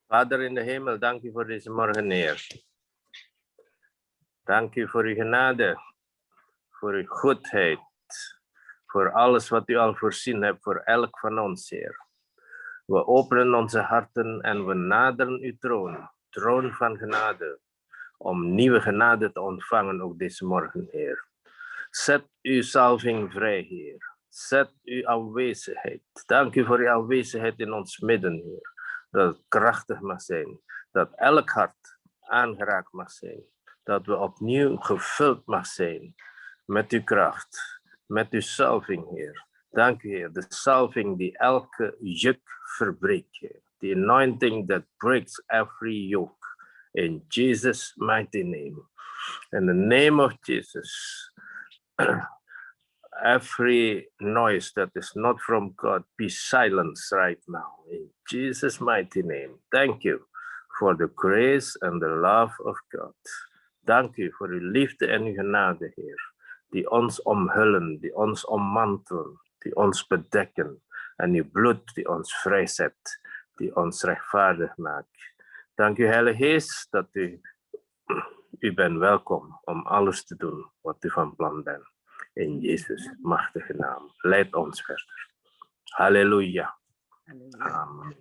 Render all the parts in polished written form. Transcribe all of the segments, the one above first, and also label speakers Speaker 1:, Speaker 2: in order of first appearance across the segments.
Speaker 1: Vader in de hemel, dank u voor deze morgen, Heer. Dank u voor uw genade, voor uw goedheid, voor alles wat u al voorzien hebt voor elk van ons, Heer. We openen onze harten en we naderen uw troon van genade, om nieuwe genade te ontvangen ook deze morgen, Heer. Zet uw salving vrij, Heer. Zet uw aanwezigheid. Dank u voor uw aanwezigheid in ons midden, Heer. Dat het krachtig mag zijn, dat elk hart aangeraakt mag zijn, dat we opnieuw gevuld mag zijn met uw kracht, met uw salving, Heer. Dank u, Heer, de salving die elke juk verbreekt, Heer. The anointing that breaks every yoke. In Jesus' mighty name. In the name of Jesus, every noise that is not from God be silenced right now. In Jesus' mighty name. Thank you for the grace and the love of God. Dank u voor uw liefde en uw genade, Heer. Die ons omhullen, die ons ommantelen, die ons bedekken. En uw bloed die ons vrijzet, die ons rechtvaardig maakt. Dank u, Heilige Geest, dat u bent welkom om alles te doen wat u van plan bent. In Jezus' machtige naam. Leid ons verder. Halleluja. Amen.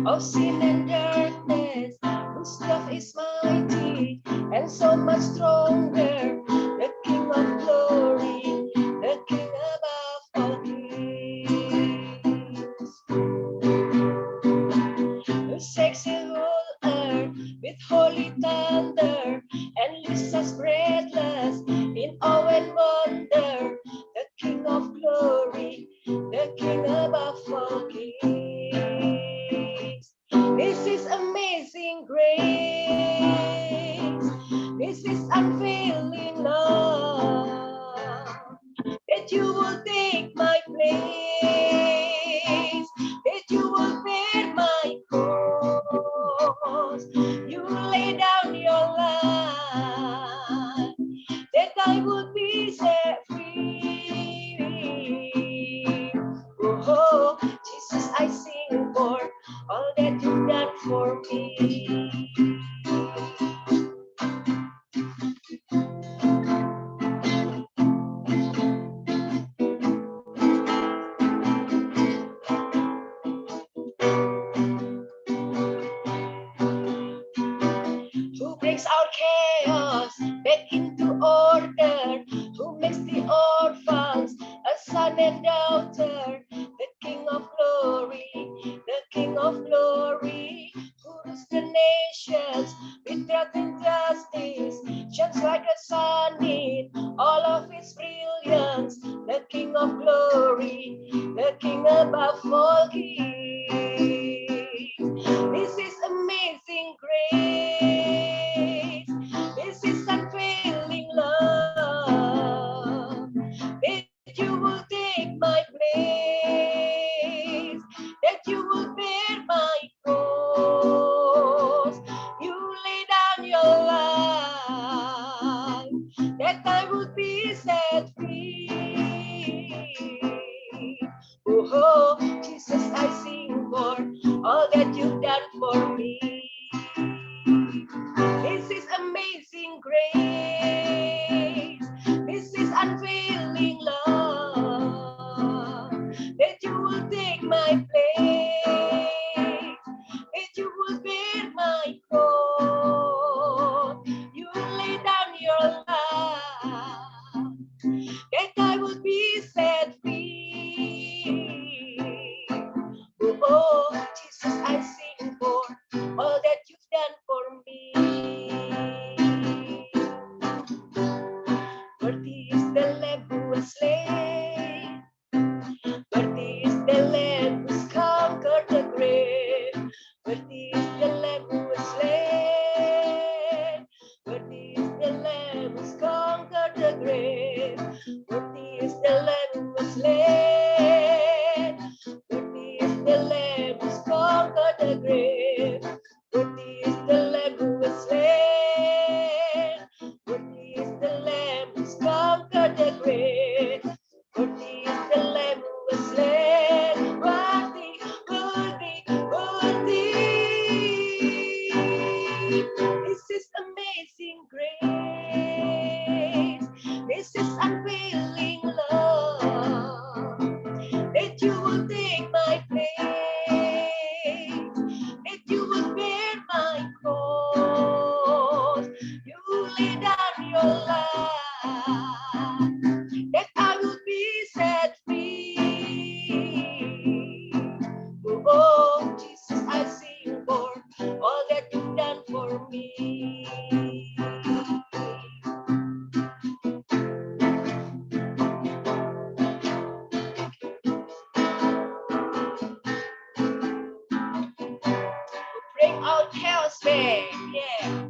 Speaker 2: Of sin and darkness, whose love is mighty and so much stronger. The King of glory, the King above all kings, who shakes the whole earth with holy thunder and leaves us breathless in awe and wonder. The King of glory, the King above all kings. This is amazing grace. This is unfailing love. That you will take my place. That you will bear my cross. You will lay down your life. That I would be set free. Oh, Jesus, I sing for all that you've done for me. Who breaks our chaos back into order? Who makes the orphans a son and daughter? The King of glory, the King of glory, who rules the nations with truth and justice, shines like a sun in all of its brilliance. The King of glory, the King above all kings. This is amazing grace. This is unfailing love. That you will take my place. That you will bear my cross. You lay down your life. That I would be set free. Oh, Jesus, I sing for all that you've done for me. This is amazing grace. This is unfailing love. That you will take my place. That you will bear my cross. You lay down your life. that I will be set free. Oh, Jesus, I sing for all that you've done for me. Bring out chaos back, yeah.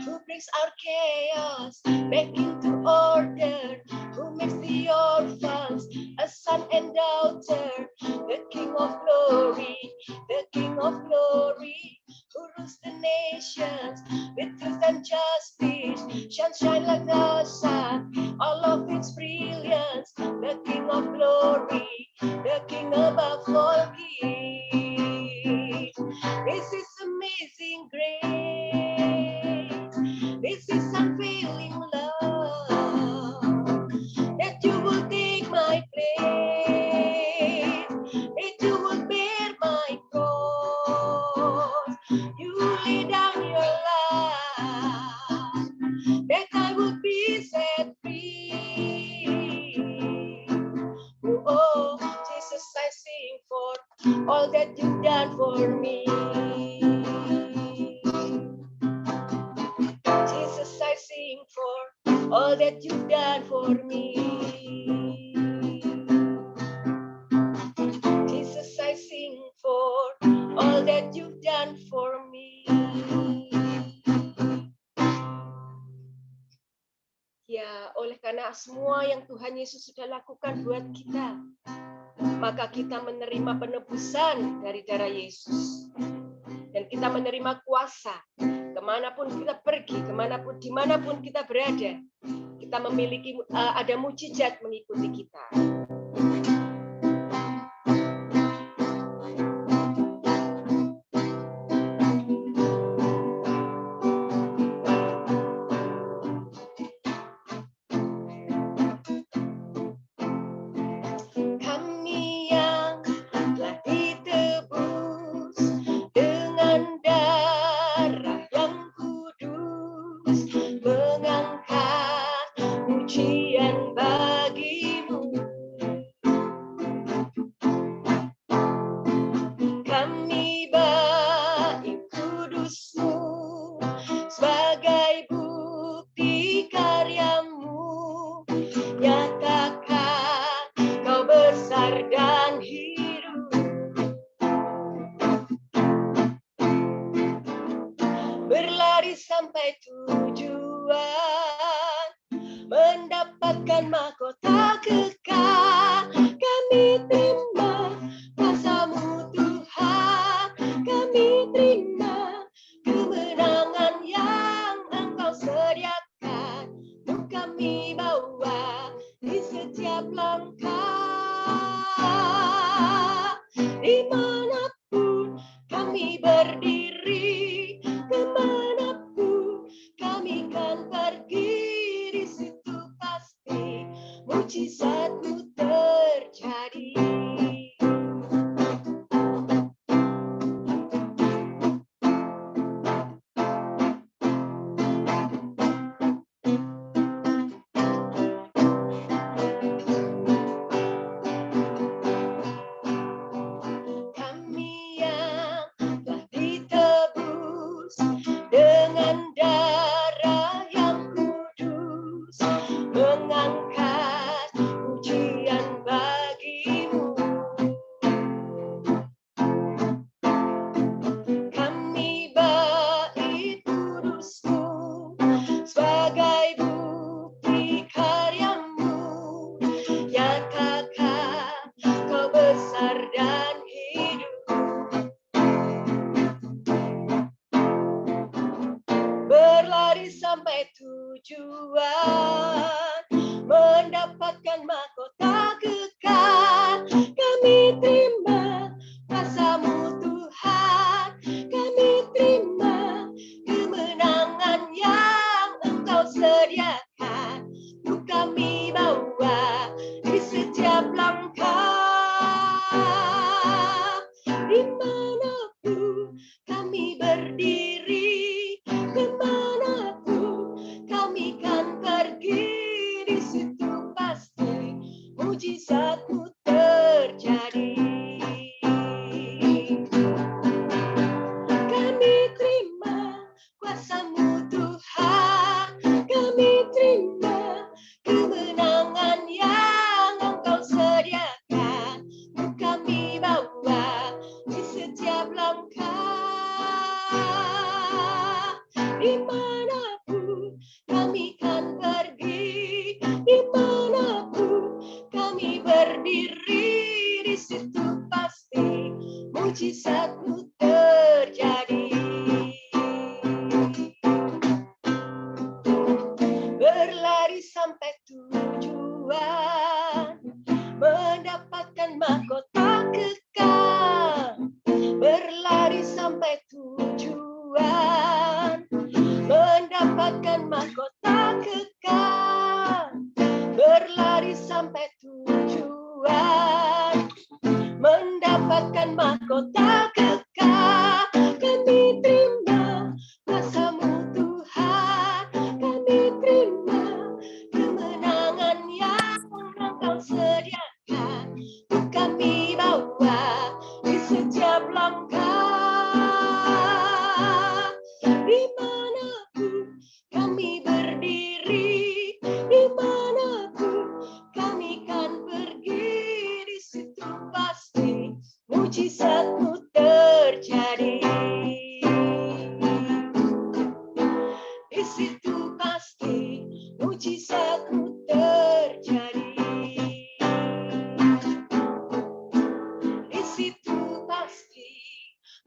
Speaker 2: Who brings out chaos back into order? Who makes the orphans a son and daughter? The King of Glory, the King of Glory, who rules the nations with truth and justice, shine like the sun, all of its brilliance. The King of Glory, the King above all kings. This is amazing grace. This is unfailing love, that you will take my place, that you will bear my cross. You lay down your life, that I will be set free. Oh, Jesus, I sing for all that you've done for me. Jesus, I sing for all that you've done for me. Jesus, I sing for all that you've done for me. Ya, oleh karena semua yang Tuhan Yesus sudah lakukan buat kita, maka kita menerima penebusan dari darah Yesus. Dan kita menerima kuasa. Kemanapun kita pergi, dimanapun kita berada, kita memiliki ada mujizat mengikuti kita. Kami yang telah ditebus dengan darah yang kudus, mengangkat pujian bagimu. Kami baik kudusmu sebagai bukti karyamu. Nyatakan kau besar dan hidup. Berlari sampai tujuan, mendapatkan mahkota kekal. Kami terima kuasa-Mu Tuhan, kami terima kemenangan yang Engkau sediakan. Untuk kami bawa di setiap langkah, dimanapun kami berdiri, kemanapun kami kan pergi, di situ pasti mujizat-Mu terjadi. Kami yang telah ditebus dengan darah yang kudus, mengangkat pujian bagimu. Kami bait kudusmu sebagai bukti karyamu. Nyatakan kau besar dan hidup. Berlari sampai tujuan, mendapatkan mahkota kekal. Kami terima kuasa-Mu Tuhan, kami terima kemenangan yang Engkau sediakan. Untuk kami bawa di setiap langkah, dimanapun kami berdiri, kemanapun kami kan pergi. berlari sampai tujuan, mendapatkan mahkota kekal. Berlari sampai tujuan, mendapatkan mahkota kekal. Berlari sampai tujuan, mendapatkan mahkota kekal. Kami terima kuasa-Mu Tuhan, kami terima kemenangan yang Engkau sediakan untuk kami bawa di setiap langkah. Dimanapun kami berdiri, dimanapun kami kan pergi, di situ pasti mujizat-Mu terjadi. Di situ pasti mujizat-Mu terjadi. Di situ pasti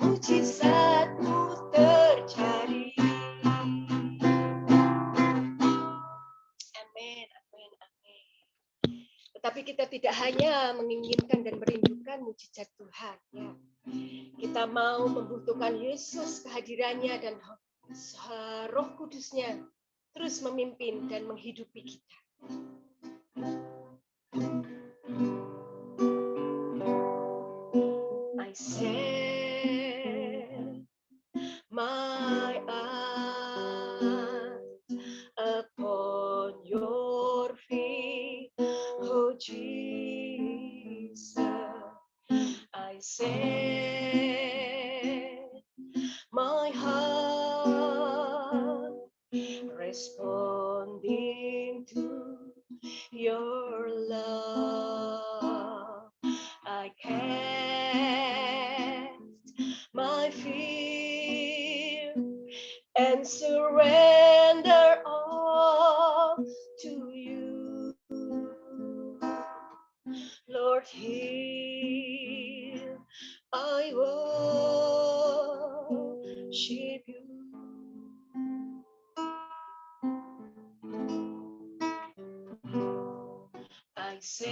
Speaker 2: mujizat-Mu terjadi. Amin, amin, amin. Tetapi kita tidak hanya menginginkan dan merindukan mujizat Tuhan, ya. Kita mau membutuhkan Yesus, kehadirannya dan Roh Kudusnya terus memimpin dan menghidupi kita. I set my eyes upon your feet, oh Jesus. I set my heart responding to your love. I cast my fear and surrender all to you. Lord, here I worship you. I set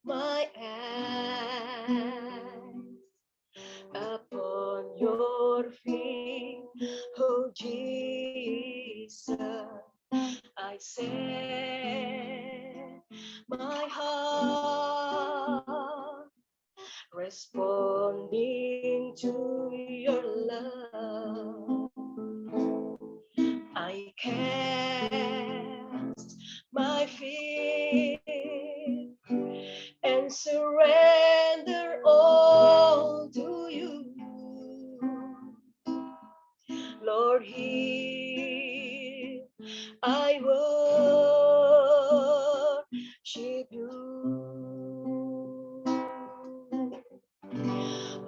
Speaker 2: my eyes upon your feet, oh Jesus. I set my heart responding to your love. I cast my fear and surrender all to you. Lord, here I worship you.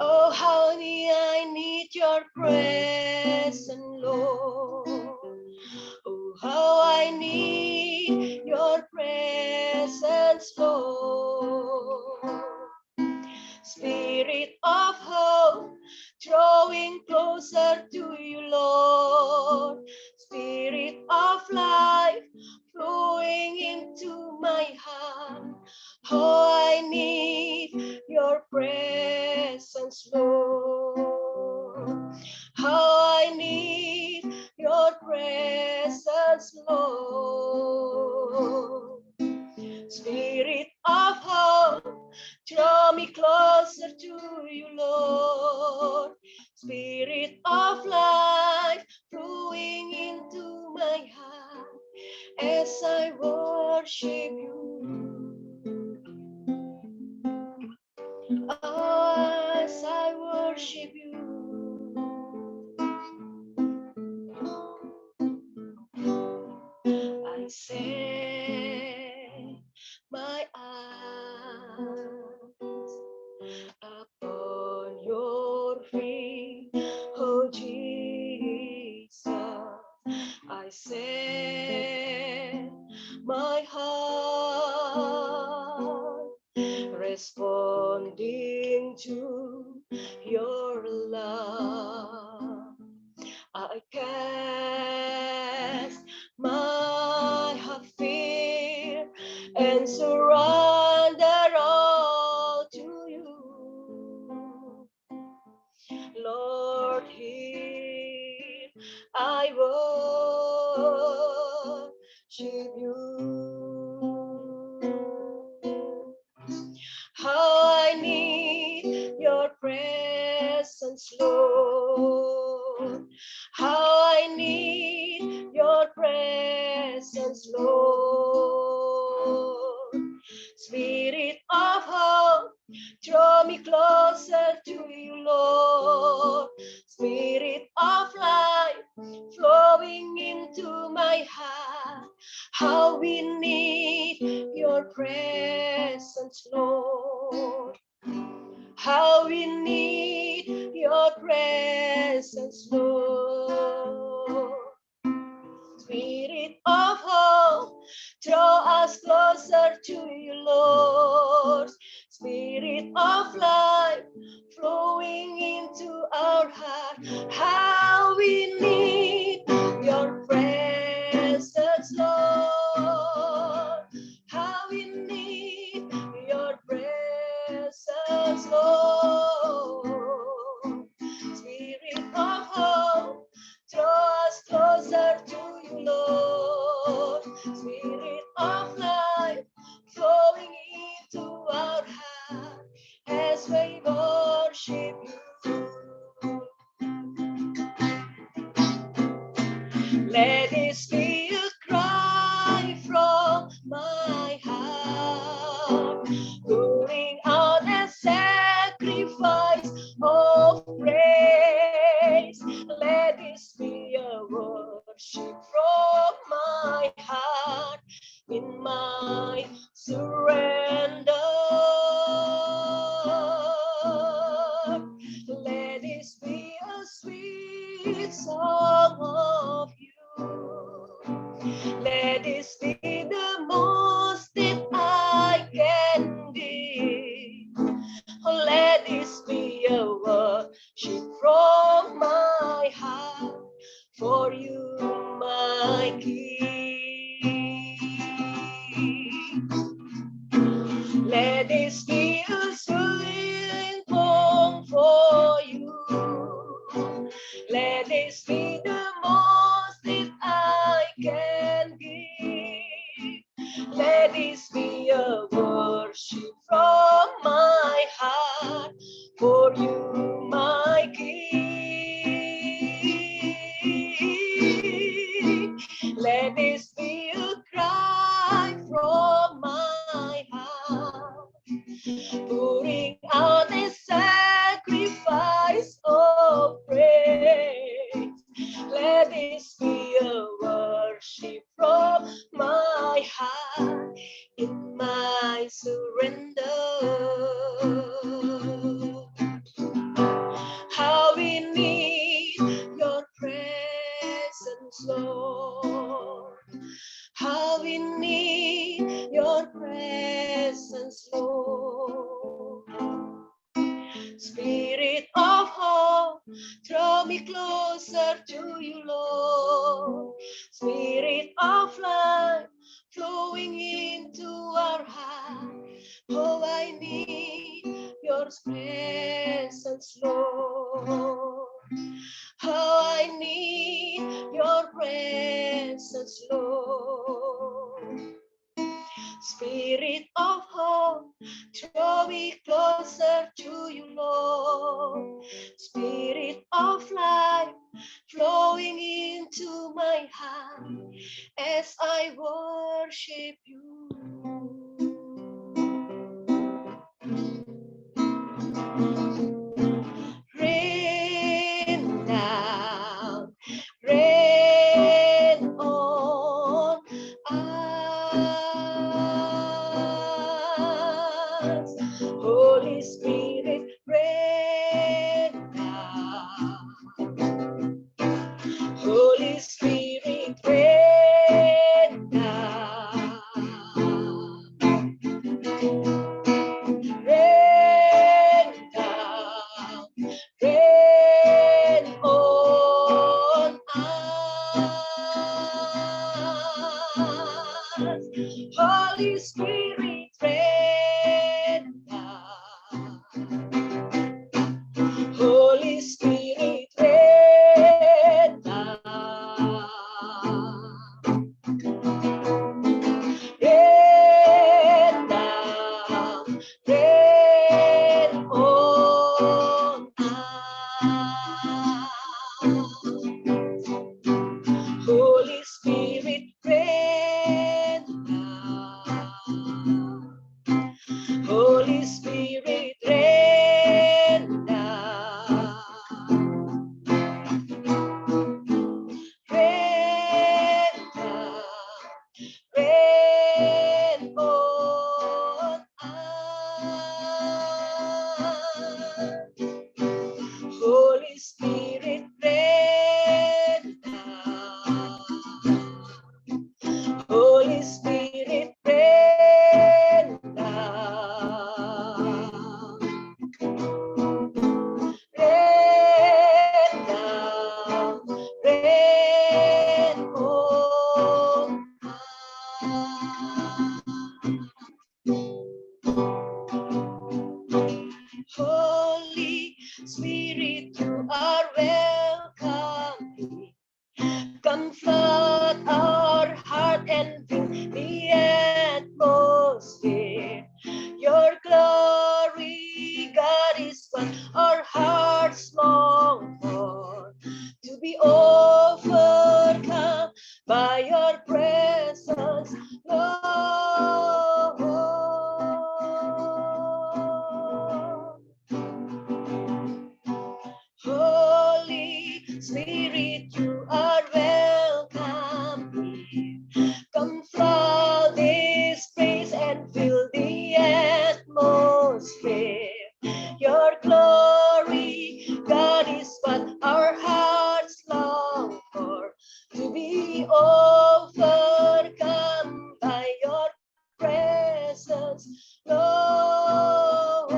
Speaker 2: Oh, how I need your presence, Lord. Oh, how I need your presence, Lord. Spirit of hope, drawing closer to you, Lord. Spirit of life, flowing into my heart. Oh, I need your presence, Lord. How I need your presence, Lord. Spirit of hope, draw me closer to you, Lord. Spirit of life, flowing into my heart as I worship you. As I worship you. I set my eyes upon your feet, oh Jesus. I set my heart responding to your love. I cast my and surrender all to you. Lord, here I worship you. How I need your presence, Lord. How I need your presence, Lord. Spirit of hope, draw me closer to you, Lord. Spirit of life, flowing into my heart. How we need your presence, Lord. How we need your presence, Lord. Spirit of hope, draw us closer to you, Lord. Spirit of life, flowing into our heart. How we need your presence, Lord. How we need your presence, Lord. Spirit of hope, draw us closer to you, Lord. Spirit of life, flowing into our heart as we worship you. Let this be a cry from my heart, pouring out a sacrifice of praise. Let this be a worship from my heart in my surrender. Let this be a sweet song of you. Let this be the most that I can give. Let this be a worship from my heart for you, my King. Let this be a sweet song for you. Let this be the most that I can give. Let this be a worship from my heart for you, my King. Let this be a cry from my heart, pouring out a sacrifice of praise. Let this be a worship from my heart in my surrender. How we need your presence, Lord. How we need your presence, Lord. Spirit of hope, draw me closer to you, Lord. Spirit of life, flowing into our heart. Oh, I need your presence, Lord. How I need your presence, Lord. Spirit of hope, draw me closer to you, Lord. Spirit of life, flowing into my heart as I worship you. Rain down, rain on us. Holy Spirit, rain down. Holy Spirit, rain down. Rain down, rain on us. and fill the atmosphere. Your glory, God, is what our hearts long for, to be overcome by your presence, Lord. Holy Spirit, you are welcome here. Come flood this place and fill the atmosphere. Your glory, God, is what our hearts long for, to be overcome by your presence, Lord.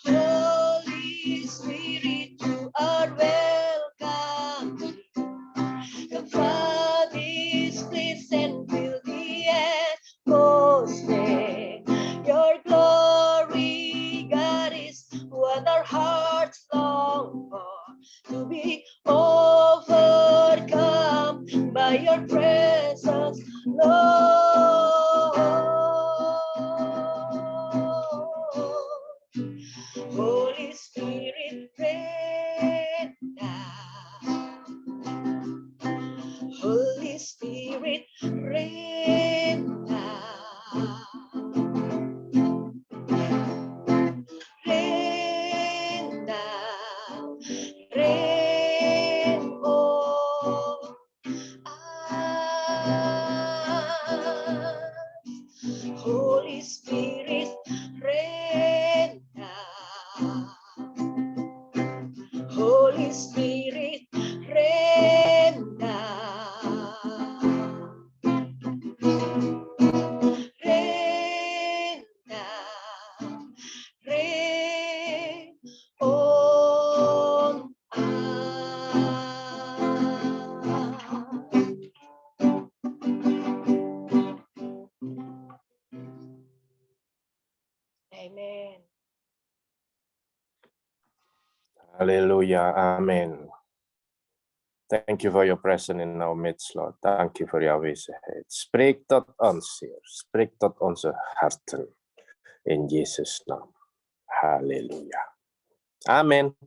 Speaker 2: Holy Spirit, you are welcome. Come flood this place and fill the atmosphere. Your glory, God, is what our hearts long for, to be overcome by your presence, Lord. Holy Spirit, rain down. Holy Spirit, rain down. Rain down, rain on us. Holy Spirit, rain down. Holy Spirit, rain down. Rain down, rain on us. Amen.
Speaker 1: Hallelujah. Amen. Thank you for your presence in our midst, Lord. Dank u voor jouw aanwezigheid. Spreek tot ons, Heer. Spreek tot onze harten. In Jezus' naam. Hallelujah. Amen.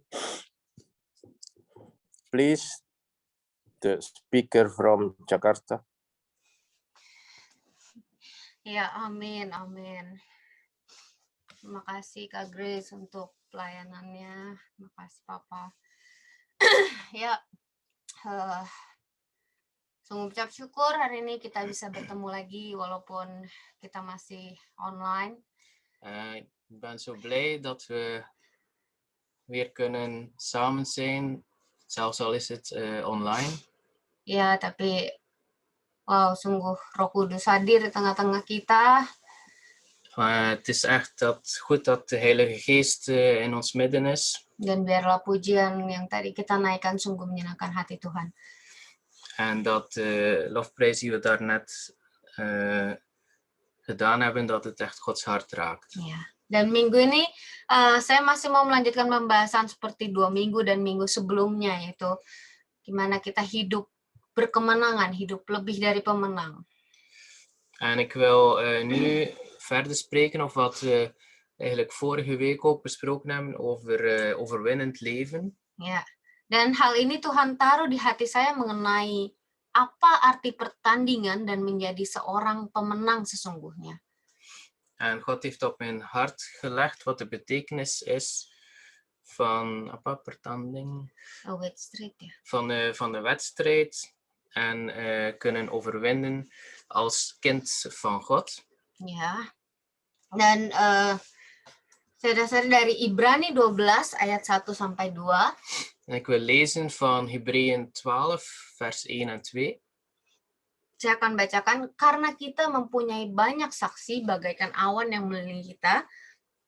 Speaker 1: Please, the speaker from Jakarta.
Speaker 3: Ya, amin, amin. Terima kasih Kak Grace untuk pelayanannya. Terima kasih Papa. Ya, sungguh ucap syukur hari ini kita bisa bertemu lagi walaupun kita masih online.
Speaker 4: Ik ben zo blij dat we weer kunnen samen zijn, zelfs al is het online.
Speaker 3: Ya, tapi wow, sungguh Roh Kudus hadir di tengah-tengah kita.
Speaker 4: Maar het is echt goed dat de Heilige Geest in ons midden is.
Speaker 3: Dan biarlah pujian yang tadi kita naikkan sungguh menyenangkan hati Tuhan.
Speaker 4: En dat de lofprijs die we daarnet gedaan hebben, dat het echt Gods hart raakt.
Speaker 3: Ya. Dan minggu ini saya masih mau melanjutkan pembahasan seperti 2 minggu dan minggu sebelumnya, yaitu gimana kita hidup berkemenangan, hidup lebih dari pemenang.
Speaker 4: En ik wil nu verder spreken of wat we eigenlijk vorige week ook besproken hebben over overwinnend leven.
Speaker 3: Ya. Dan hal ini Tuhan taruh di hati saya mengenai apa arti pertandingan dan menjadi seorang pemenang sesungguhnya.
Speaker 4: En God heeft op mijn hart gelegd wat de betekenis is van pertanding.
Speaker 3: Oh, wedstrijd, ya.
Speaker 4: Van de wedstrijd en kunnen overwinnen als kind van God.
Speaker 3: Ya. Dan saudara-saudara dari Ibrani 12 ayat 1 sampai 2.
Speaker 4: En ik wil lezen van Hebreeën 12 vers 1 en 2.
Speaker 3: Saya akan bacakan, karena kita mempunyai banyak saksi bagaikan awan yang mengelilingi kita,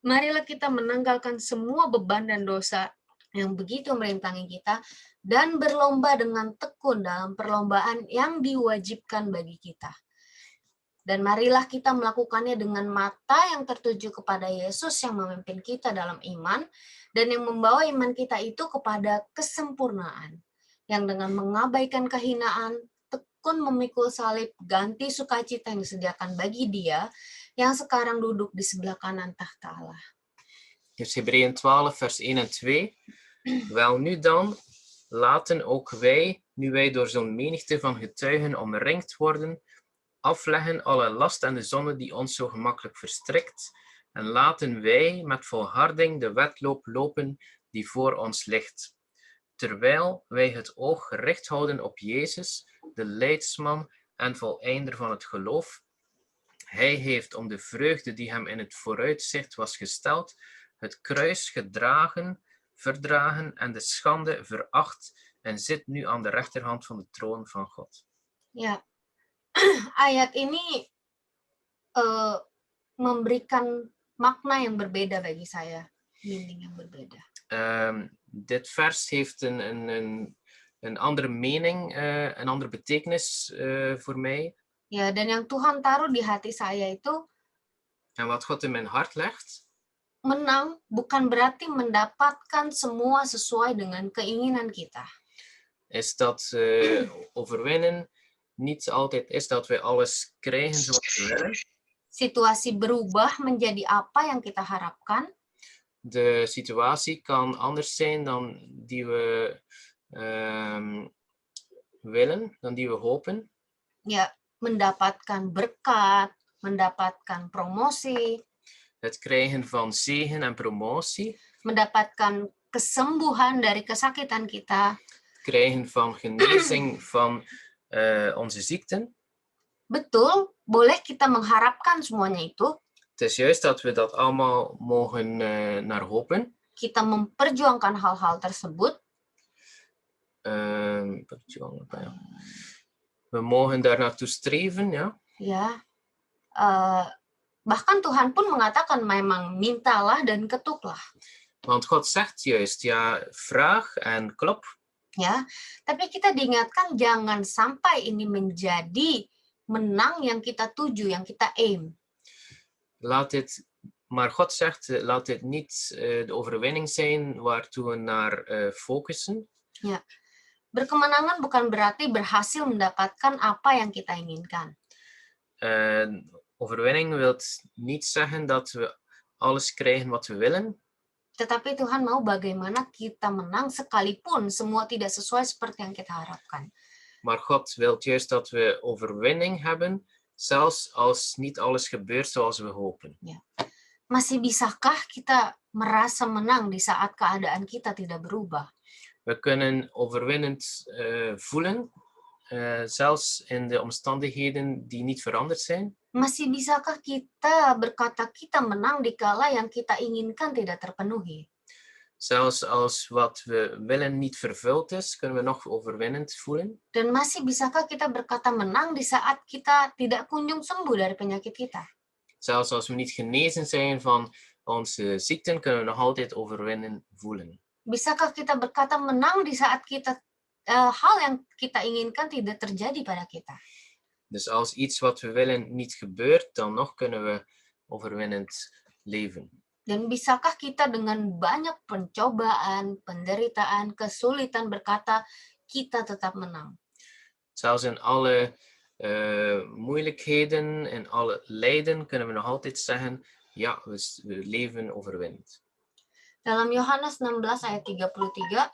Speaker 3: marilah kita menanggalkan semua beban dan dosa yang begitu merintangi kita, dan berlomba dengan tekun dalam perlombaan yang diwajibkan bagi kita. Dan marilah kita melakukannya dengan mata yang tertuju kepada Yesus yang memimpin kita dalam iman dan yang membawa iman kita itu kepada kesempurnaan. Yang dengan mengabaikan kehinaan, tekun memikul salib, ganti sukacita yang disediakan bagi Dia yang sekarang duduk di sebelah kanan tahta Allah.
Speaker 4: Dus Hebreeën 12, vers 1 en 2. Wel nu dan, laten ook wij, nu wij door zo'n menigte van getuigen omringd worden, afleggen alle last en de zonde die ons zo gemakkelijk verstrikt, en laten wij met volharding de wedloop lopen die voor ons ligt. Terwijl wij het oog gericht houden op Jezus, de leidsman en voleinder van het geloof. Hij heeft om de vreugde die hem in het vooruitzicht was gesteld, het kruis verdragen en de schande veracht en zit nu aan de rechterhand van de troon van God.
Speaker 3: Ya, ayat ini memberikan makna yang berbeda bagi saya, meaning yang berbeda.
Speaker 4: Dit vers heeft een andere mening, een andere betekenis voor mij.
Speaker 3: Ya, dan yang Tuhan taruh di hati saya itu,
Speaker 4: En wat God in mijn hart legt,
Speaker 3: menang bukan berarti mendapatkan semua sesuai dengan keinginan kita.
Speaker 4: is dat overwinnen niet altijd is dat wij alles krijgen zoals we willen.
Speaker 3: Situasi berubah menjadi apa yang kita harapkan,
Speaker 4: De situatie kan anders zijn dan die we willen, dan die we hopen.
Speaker 3: ya mendapatkan berkat, mendapatkan promosi,
Speaker 4: Het krijgen van zegen en promotie,
Speaker 3: mendapatkan kesembuhan dari kesakitan kita.
Speaker 4: het krijgen van genezing van onze ziekten.
Speaker 3: Betul, boleh kita mengharapkan semuanya itu.
Speaker 4: Het is juist dat we dat allemaal mogen naar hopen.
Speaker 3: Kita memperjuangkan hal-hal tersebut.
Speaker 4: We mogen daar naartoe streven, ja.
Speaker 3: Ya, bahkan Tuhan pun mengatakan memang mintalah dan ketuklah.
Speaker 4: Want God zegt juist, ja, vraag en klop.
Speaker 3: Ya, tapi kita diingatkan jangan sampai ini menjadi menang yang kita tuju, yang kita aim.
Speaker 4: Maar God zegt, laat dit niet de overwinning zijn waartoe we naar focussen.
Speaker 3: Ya, berkemenangan bukan berarti berhasil mendapatkan apa yang kita inginkan.
Speaker 4: Overwinning wil niet zeggen dat we alles krijgen wat we willen.
Speaker 3: Tetapi Tuhan mau bagaimana kita menang sekalipun semua tidak sesuai seperti yang kita harapkan.
Speaker 4: Maar God wil juist dat we overwinning hebben, zelfs als niet alles gebeurt zoals we hopen.
Speaker 3: Ya. Masih bisakah kita merasa menang di saat keadaan kita tidak berubah?
Speaker 4: We kunnen overwinnend voelen, zelfs in de omstandigheden die niet veranderd zijn.
Speaker 3: Masih bisakah kita berkata kita menang dikala yang kita inginkan tidak terpenuhi?
Speaker 4: Zelfs als wat we willen niet vervuld is, kunnen we nog overwinnend voelen.
Speaker 3: Dan masih bisakah kita berkata menang di saat kita tidak kunjung sembuh dari penyakit kita?
Speaker 4: Zelfs als we niet genezen zijn van onze ziekten, kunnen we nog altijd overwinnen voelen.
Speaker 3: Bisakah kita berkata menang di saat kita hal yang kita inginkan tidak terjadi pada kita?
Speaker 4: Dus als iets wat we willen niet gebeurt, dan nog kunnen we overwinnend leven.
Speaker 3: Dan bisakah kita dengan banyak pencobaan, penderitaan, kesulitan berkata kita tetap menang?
Speaker 4: Zelfs in alle moeilijkheden, in alle lijden, kunnen we nog altijd zeggen, ja, we leven overwinnend.
Speaker 3: Dalam Yohanes 16 ayat 33,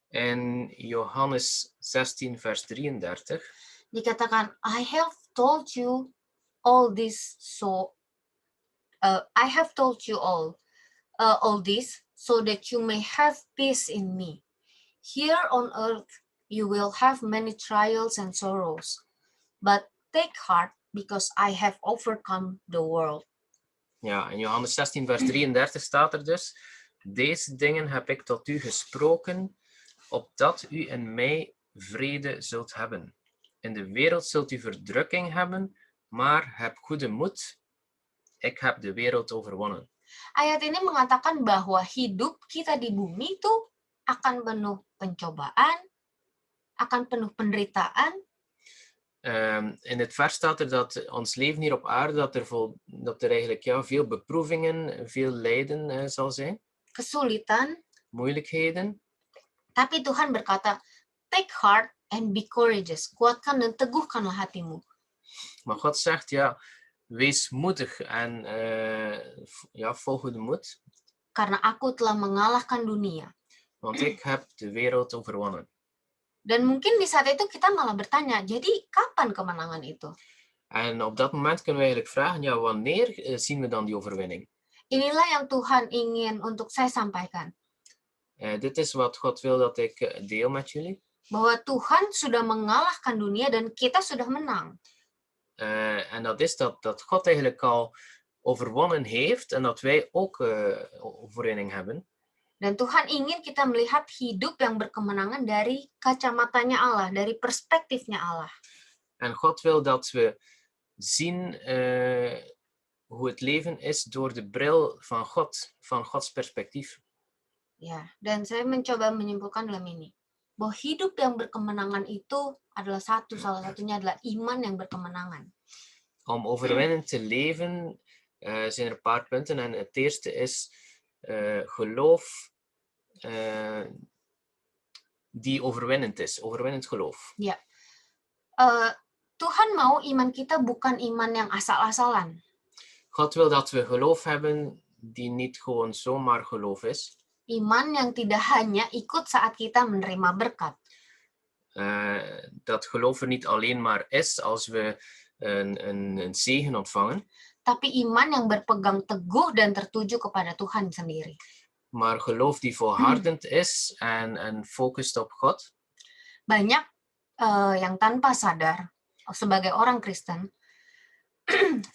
Speaker 4: In Johannes 16 vers 33
Speaker 3: dikatakan, I have told you all this I have told you all this so that you may have peace in me. Here on earth you will have many trials and sorrows, but take heart because I have overcome the world.
Speaker 4: Ja, in Johannes 16 vers 33 staat er dus, deze dingen heb ik tot u gesproken, opdat u in mij vrede zult hebben. In de wereld zult u verdrukking hebben, maar heb goede moed. Ik heb de wereld overwonnen.
Speaker 3: Ayat ini mengatakan bahwa hidup kita di bumi itu akan penuh pencobaan, akan penuh penderitaan.
Speaker 4: In het vers staat er dat ons leven hier op aarde, dat er eigenlijk veel beproevingen, veel lijden zal zijn,
Speaker 3: kesulitan,
Speaker 4: moeilijkheden.
Speaker 3: tapi Tuhan berkata, take heart and be courageous. Kuatkan dan teguhkanlah hatimu.
Speaker 4: Maar God zegt, wees moedig en vol goede moed,
Speaker 3: Karena aku telah mengalahkan dunia.
Speaker 4: want ik heb de wereld overwonnen.
Speaker 3: Dan mungkin di saat itu kita malah bertanya, jadi kapan kemenangan itu?
Speaker 4: En op dat moment kunnen we eigenlijk vragen, wanneer zien we dan die overwinning?
Speaker 3: Inilah yang Tuhan ingin untuk saya sampaikan.
Speaker 4: Dit is wat God wil dat ik deel met jullie.
Speaker 3: Bahwa Tuhan sudah mengalahkan dunia dan kita sudah menang.
Speaker 4: En dat is dat God eigenlijk al overwonnen heeft en dat wij ook overwinning hebben.
Speaker 3: Dan Tuhan ingin kita melihat hidup yang berkemenangan dari kacamatanya Allah, dari perspektifnya Allah.
Speaker 4: En God wil dat we zien hoe het leven is door de bril van God, van Gods perspectief.
Speaker 3: Ya, dan saya mencoba menyimpulkan dalam ini. Bahwa hidup yang berkemenangan itu adalah salah satunya adalah iman yang berkemenangan.
Speaker 4: Om overwinnend te leven zijn er een paar punten. En het eerste is geloof die overwinnend is. Overwinnend geloof.
Speaker 3: Ya, Tuhan mau iman kita bukan iman yang asal-asalan.
Speaker 4: God wil dat we geloof hebben die niet gewoon zomaar geloof is.
Speaker 3: Iman yang tidak hanya ikut saat kita menerima berkat.
Speaker 4: Dat geloof er niet alleen maar is als we een zegen ontvangen.
Speaker 3: Tapi iman yang berpegang teguh dan tertuju kepada Tuhan sendiri.
Speaker 4: Maar geloof die volhardend is en focust op God.
Speaker 3: Banyak yang tanpa sadar, sebagai orang Kristen,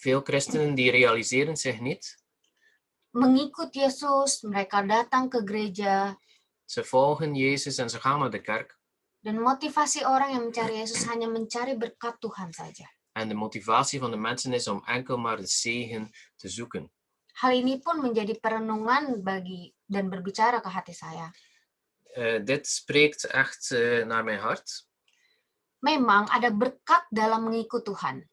Speaker 4: Veel christenen die realiseren zich niet.
Speaker 3: mengikut Yesus, mereka datang ke gereja,
Speaker 4: Ze volgen Jezus en ze gaan naar de kerk.
Speaker 3: dan motivasi orang yang mencari Yesus hanya mencari berkat Tuhan saja.
Speaker 4: En de motivatie van de mensen is om enkel maar de zegen te zoeken.
Speaker 3: Hal ini pun menjadi perenungan bagi dan berbicara ke hati saya.
Speaker 4: Dit spreekt echt naar mijn hart.
Speaker 3: Memang ada berkat dalam mengikut Tuhan.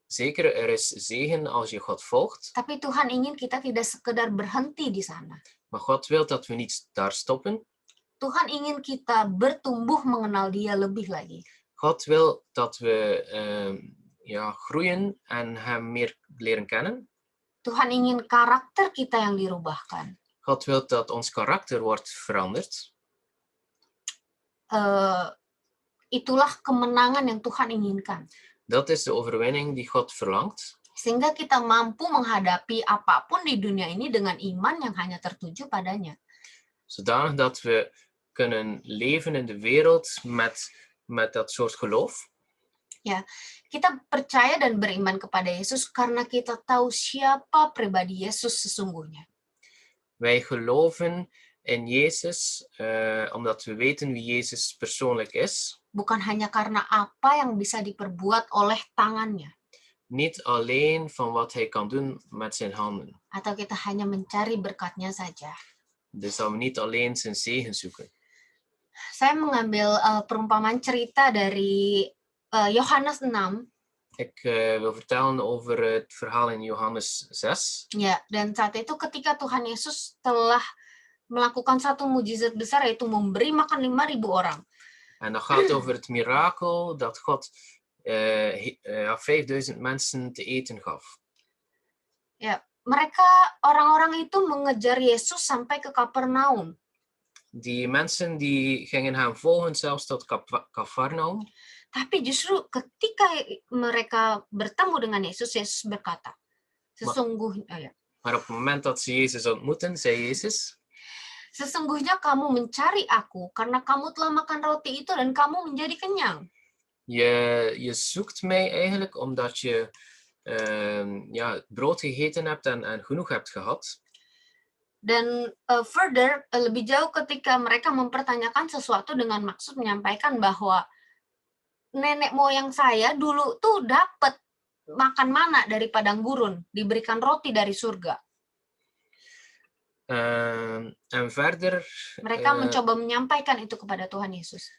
Speaker 4: Zeker, er is zegen als je God volgt.
Speaker 3: Tapi Tuhan ingin kita tidak sekedar berhenti di sana.
Speaker 4: Maar God wil dat we niet daar stoppen.
Speaker 3: Tuhan ingin kita bertumbuh mengenal Dia lebih lagi.
Speaker 4: God wil dat we groeien en Hem meer leren kennen.
Speaker 3: Tuhan ingin karakter kita yang dirubahkan.
Speaker 4: God wil dat ons karakter wordt veranderd.
Speaker 3: Itulah kemenangan yang Tuhan inginkan.
Speaker 4: Dat is de overwinning die God verlangt.
Speaker 3: Sehingga kita mampu menghadapi apapun di dunia ini dengan iman yang hanya tertuju padanya.
Speaker 4: Zodanig dat we kunnen leven in de wereld met dat soort geloof.
Speaker 3: Ya, kita percaya dan beriman kepada Yesus karena kita tahu siapa pribadi Yesus sesungguhnya.
Speaker 4: Wij geloven in Jezus omdat we weten wie Jezus persoonlijk is.
Speaker 3: Bukan hanya karena apa yang bisa diperbuat oleh tangannya.
Speaker 4: Niet alleen van wat hij kan doen met zijn handen.
Speaker 3: Atau kita hanya mencari berkatnya saja.
Speaker 4: Dus dat we niet alleen zijn zegen zoeken.
Speaker 3: Saya mengambil perumpamaan cerita dari Yohanes 6.
Speaker 4: Ik wil vertellen over het verhaal in Johannes 6.
Speaker 3: Ya, dan saat itu ketika Tuhan Yesus telah melakukan satu mujizat besar, yaitu memberi makan 5.000 orang.
Speaker 4: En dat gaat over het mirakel dat God 5.000 mensen te eten gaf.
Speaker 3: Ya, orang-orang itu mengejar Yesus sampai ke Kapernaum.
Speaker 4: Die mensen die gingen hem volgen zelfs tot Kafarnaum.
Speaker 3: Tapi justru ketika mereka bertemu dengan Yesus, Yesus berkata, sesungguhnya,
Speaker 4: Maar op het moment dat ze Jezus ontmoeten, zei Jezus,
Speaker 3: sesungguhnya kamu mencari aku karena kamu telah makan roti itu dan kamu menjadi kenyang.
Speaker 4: Je zoekt mij eigenlijk omdat je brood gegeten hebt en genoeg hebt gehad.
Speaker 3: Dan further, lebih jauh ketika mereka mempertanyakan sesuatu dengan maksud menyampaikan bahwa nenek moyang saya dulu tuh dapat makan mana dari padang gurun, diberikan roti dari surga.
Speaker 4: En verder,
Speaker 3: mereka mencoba menyampaikan itu kepada Tuhan Yesus.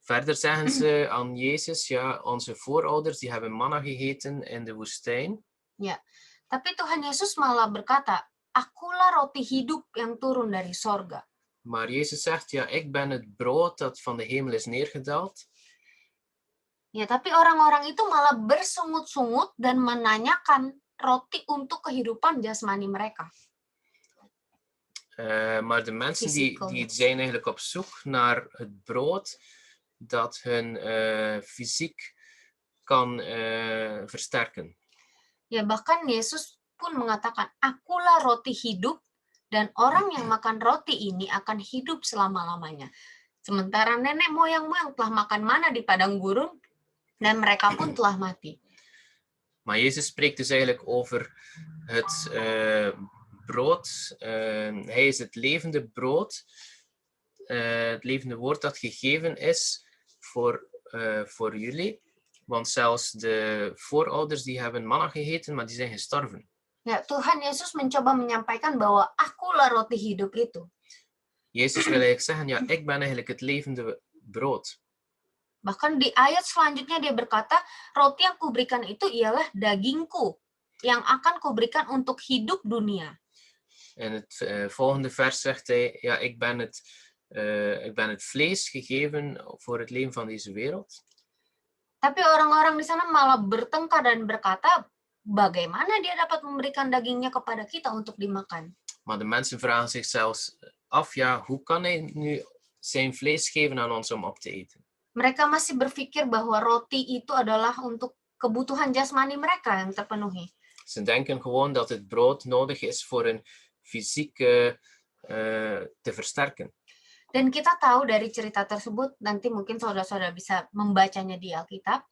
Speaker 4: Verder zeggen ze aan Jezus, ja, onze voorouders die hebben manna gegeten in de woestijn.
Speaker 3: Ya, tapi Tuhan Yesus malah berkata, akulah roti hidup yang turun dari sorga.
Speaker 4: Maar Jezus zegt, ja, ik ben het brood dat van de hemel is neergedaald.
Speaker 3: Ya, tapi orang-orang itu malah bersungut-sungut dan menanyakan roti untuk kehidupan jasmani mereka.
Speaker 4: Maar de mensen
Speaker 3: Physical
Speaker 4: die
Speaker 3: needs.
Speaker 4: zijn eigenlijk op zoek naar het brood dat hun fysiek kan versterken.
Speaker 3: Ya, bahkan Yesus pun mengatakan, akulah roti hidup dan orang yang makan roti ini akan hidup selama-lamanya. Sementara nenek moyangmu yang telah makan mana di padang gurun dan mereka pun telah mati.
Speaker 4: Maar Jezus spreekt dus eigenlijk over het brood. Hij is het levende brood. Het levende woord dat gegeven is voor jullie. Want zelfs de voorouders die hebben manna gegeten, maar die zijn gestorven.
Speaker 3: Ya, Tuhan Yesus mencoba menyampaikan bahwa akulah roti hidup itu.
Speaker 4: Jezus wil eigenlijk zeggen, ja, ik ben eigenlijk het levende brood.
Speaker 3: Bahkan di ayat selanjutnya dia berkata, roti yang kuberikan itu ialah dagingku yang akan kuberikan untuk hidup dunia.
Speaker 4: In het volgende vers zegt hij, ja, ik ben het vlees gegeven voor het leven van deze wereld.
Speaker 3: Tapi orang-orang di sana malah bertengkar dan berkata, bagaimana dia dapat memberikan dagingnya kepada kita untuk dimakan?
Speaker 4: Maar de mensen vragen zich zelfs af, ja, hoe kan hij nu zijn vlees geven aan ons om op te eten?
Speaker 3: Mereka masih berpikir bahwa roti itu adalah untuk kebutuhan jasmani mereka yang terpenuhi.
Speaker 4: Ze denken gewoon dat het brood nodig is voor hun fysiek te versterken.
Speaker 3: Dan kita tahu dari cerita tersebut, nanti mungkin saudara-saudara bisa membacanya di Alkitab.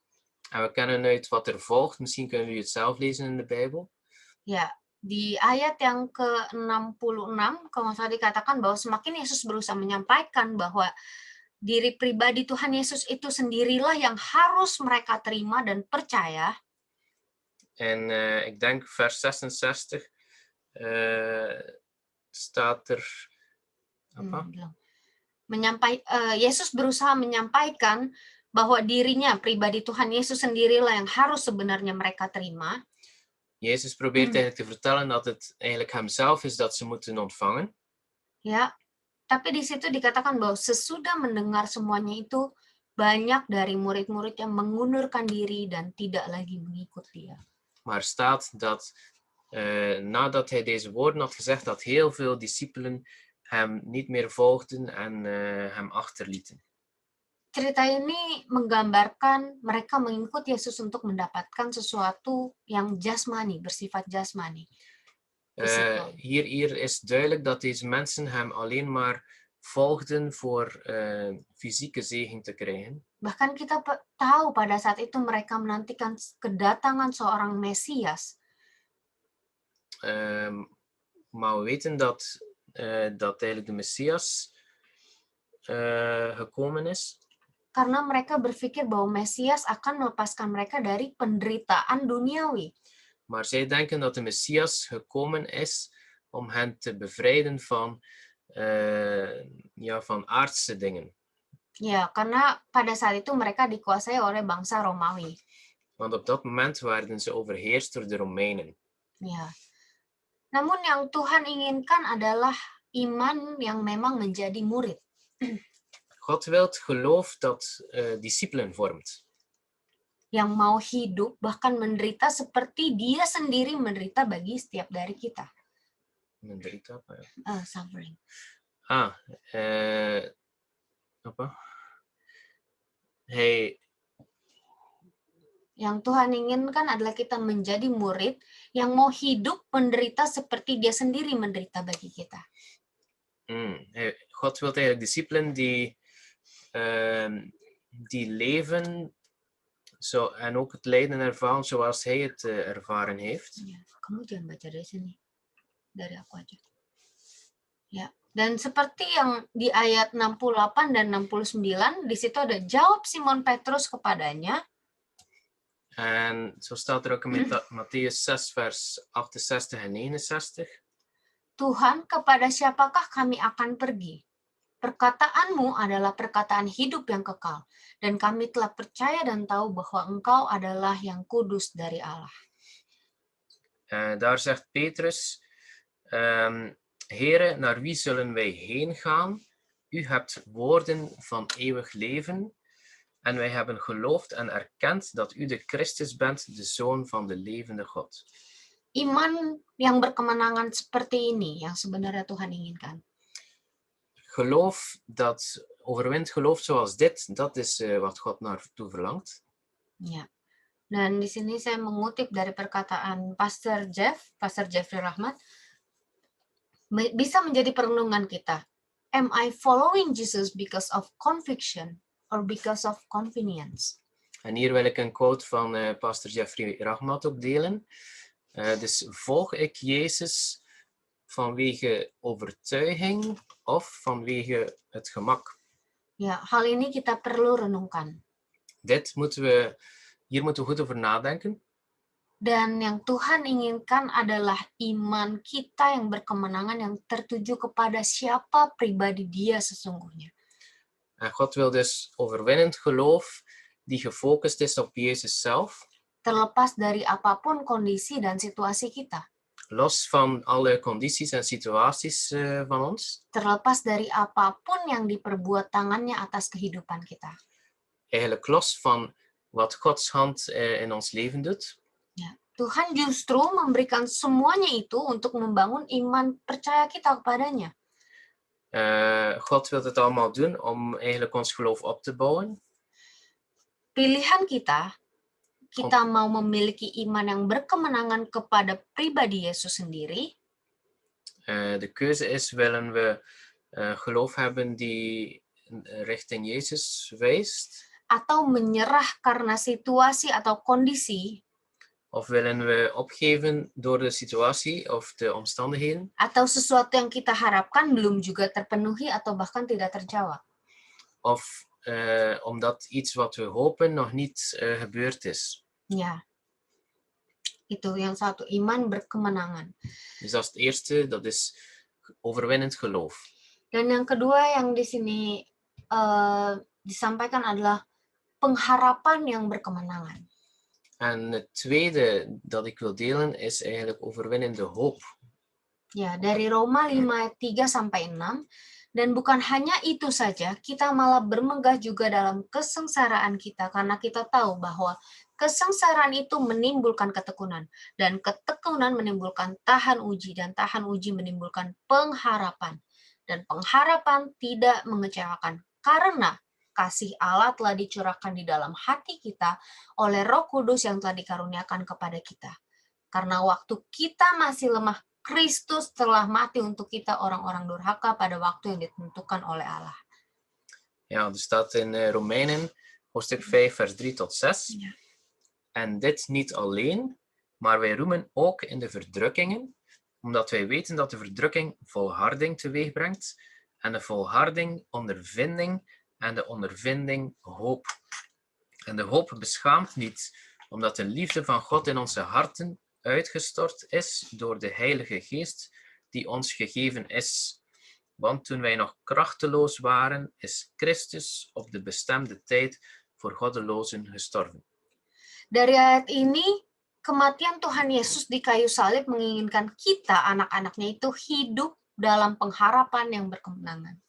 Speaker 4: En we kennen uit wat er volgt, misschien kunnen jullie het zelf lezen in de Bijbel.
Speaker 3: Ya, di ayat yang ke-66, kalau nggak salah dikatakan bahwa semakin Yesus berusaha menyampaikan bahwa diri pribadi Tuhan Yesus itu sendirilah yang harus mereka terima dan percaya.
Speaker 4: En ik denk vers 66 staat er... Apa?
Speaker 3: Yesus berusaha menyampaikan bahwa dirinya, pribadi Tuhan Yesus sendirilah yang harus sebenarnya mereka terima.
Speaker 4: Jezus probeert eigenlijk te vertellen dat het eigenlijk hemzelf is dat ze moeten ontvangen.
Speaker 3: Ya, tapi di situ dikatakan bahwa sesudah mendengar semuanya itu, banyak dari murid-murid yang mengundurkan diri dan tidak lagi mengikut dia.
Speaker 4: Maar staat dat nadat hij deze woorden had gezegd, dat heel veel discipelen hem niet meer volgden en hem achterlieten.
Speaker 3: Cerita ini menggambarkan mereka mengikut Yesus untuk mendapatkan sesuatu yang jasmani, bersifat jasmani.
Speaker 4: Hier is duidelijk dat deze mensen hem alleen maar volgden voor fysieke zegen te krijgen.
Speaker 3: Bahkan kita tahu pada saat itu mereka menantikan kedatangan seorang Mesias.
Speaker 4: Maar we weten dat eigenlijk de Messias gekomen is.
Speaker 3: Karena mereka berpikir bahwa Mesias akan melepaskan mereka dari penderitaan duniawi.
Speaker 4: Maar zij denken dat de Messias gekomen is om hen te bevrijden van aardse dingen.
Speaker 3: Ya, karena pada saat itu mereka dikuasai oleh bangsa Romawi.
Speaker 4: Want op dat moment werden ze overheerst door de Romeinen.
Speaker 3: Ya. Namun yang Tuhan inginkan adalah iman yang memang menjadi murid.
Speaker 4: God wil geloof dat discipelen vormt.
Speaker 3: Yang mau hidup bahkan menderita seperti dia sendiri menderita bagi setiap dari kita.
Speaker 4: Menderita apa ya?
Speaker 3: Suffering.
Speaker 4: Apa? Hey.
Speaker 3: Yang Tuhan inginkan adalah kita menjadi murid yang mau hidup menderita seperti dia sendiri menderita bagi kita.
Speaker 4: God wil eigenlijk discipelen die leven en ook het lijden ervaren zoals hij het ervaren heeft.
Speaker 3: Ya, kamu jangan baca dari sini, dari aku aja. Ya, dan seperti yang di ayat 68 dan 69, di situ ada jawab Simon Petrus kepadanya.
Speaker 4: En zo staat er ook in Mattheus 6 vers 68 en 69.
Speaker 3: Tuhan, kepada siapakah kami akan pergi? Perkataanmu adalah perkataan hidup yang kekal, dan kami telah percaya dan tahu bahwa engkau adalah yang kudus dari Allah.
Speaker 4: Daar zegt Petrus, Heere, naar wie zullen wij heen gaan? U hebt woorden van eeuwig leven en wij hebben geloofd en erkend dat u de Christus bent, de Zoon van de levende God.
Speaker 3: Iman yang berkemenangan seperti ini yang sebenarnya Tuhan inginkan.
Speaker 4: Geloof dat overwint geloof zoals dit, dat is wat God naartoe verlangt.
Speaker 3: Ya. Dan di sini saya mengutip dari perkataan Pastor Jeffrey Rahmat, bisa menjadi perenungan kita. Am I following Jesus because of conviction or because of convenience?
Speaker 4: En hier wil ik een quote van Pastor Jeffrey Rahmat ook delen. Dus volg ik Jezus vanwege overtuiging of vanwege het gemak?
Speaker 3: Ya, hal ini kita perlu renungkan.
Speaker 4: Hier moeten we goed over nadenken.
Speaker 3: Dan yang Tuhan inginkan adalah iman kita yang berkemenangan yang tertuju kepada siapa pribadi Dia sesungguhnya.
Speaker 4: En God wil dus overwinnend geloof die gefocust is op Jezus zelf.
Speaker 3: Terlepas dari apapun kondisi dan situasi kita.
Speaker 4: Los van alle condities en situaties van ons.
Speaker 3: Terlepas dari apapun yang diperbuat tangannya atas kehidupan kita.
Speaker 4: Eigenlijk los van wat Gods hand in ons leven doet.
Speaker 3: Ya, Tuhan justru memberikan semuanya itu untuk membangun iman percaya kita kepadanya.
Speaker 4: God wil het allemaal doen om eigenlijk ons geloof op te bouwen.
Speaker 3: Pilihan kita mau memiliki iman yang berkemenangan kepada pribadi Yesus sendiri.
Speaker 4: De keuze is, willen we geloof hebben die richting Jezus wijst?
Speaker 3: Atau menyerah karena situasi atau kondisi.
Speaker 4: Of willen we opgeven door de situatie of de omstandigheden?
Speaker 3: Atau sesuatu yang kita harapkan belum juga terpenuhi atau bahkan tidak terjawab.
Speaker 4: Of omdat iets wat we hopen nog niet gebeurd is.
Speaker 3: Ja, itu yang satu, iman berkemenangan.
Speaker 4: Dus dat is het eerste, dat is overwinnend geloof.
Speaker 3: Dan yang kedua yang di sini disampaikan adalah pengharapan yang berkemenangan.
Speaker 4: En het tweede dat ik wil delen is eigenlijk overwinnende hoop.
Speaker 3: Ya, dari Roma 5:3-6. Dan bukan hanya itu saja, kita malah bermegah juga dalam kesengsaraan kita karena kita tahu bahwa kesengsaraan itu menimbulkan ketekunan dan ketekunan menimbulkan tahan uji dan tahan uji menimbulkan pengharapan dan pengharapan tidak mengecewakan karena kasih Allah telah dicurahkan di dalam hati kita oleh Roh Kudus yang telah dikaruniakan kepada kita. Karena waktu kita masih lemah, Kristus telah mati untuk kita orang-orang durhaka pada waktu yang ditentukan oleh Allah.
Speaker 4: Ja, er staat in Romeinen, hoofdstuk 5, vers 3-6.
Speaker 3: Ja.
Speaker 4: En dit niet alleen, maar wij roemen ook in de verdrukkingen, omdat wij weten dat de verdrukking volharding teweeg brengt, en de volharding ondervinding, en de ondervinding hoop. En de hoop beschaamt niet, omdat de liefde van God in onze harten uitgestort is door de Heilige Geest die ons gegeven is. Want toen wij nog krachteloos waren, is Christus op de bestemde tijd voor goddelozen gestorven.
Speaker 3: Dari ayat ini, kematian Tuhan Yesus di kayu salib menginginkan kita, anak-anaknya itu hidup dalam pengharapan yang berkemenangan.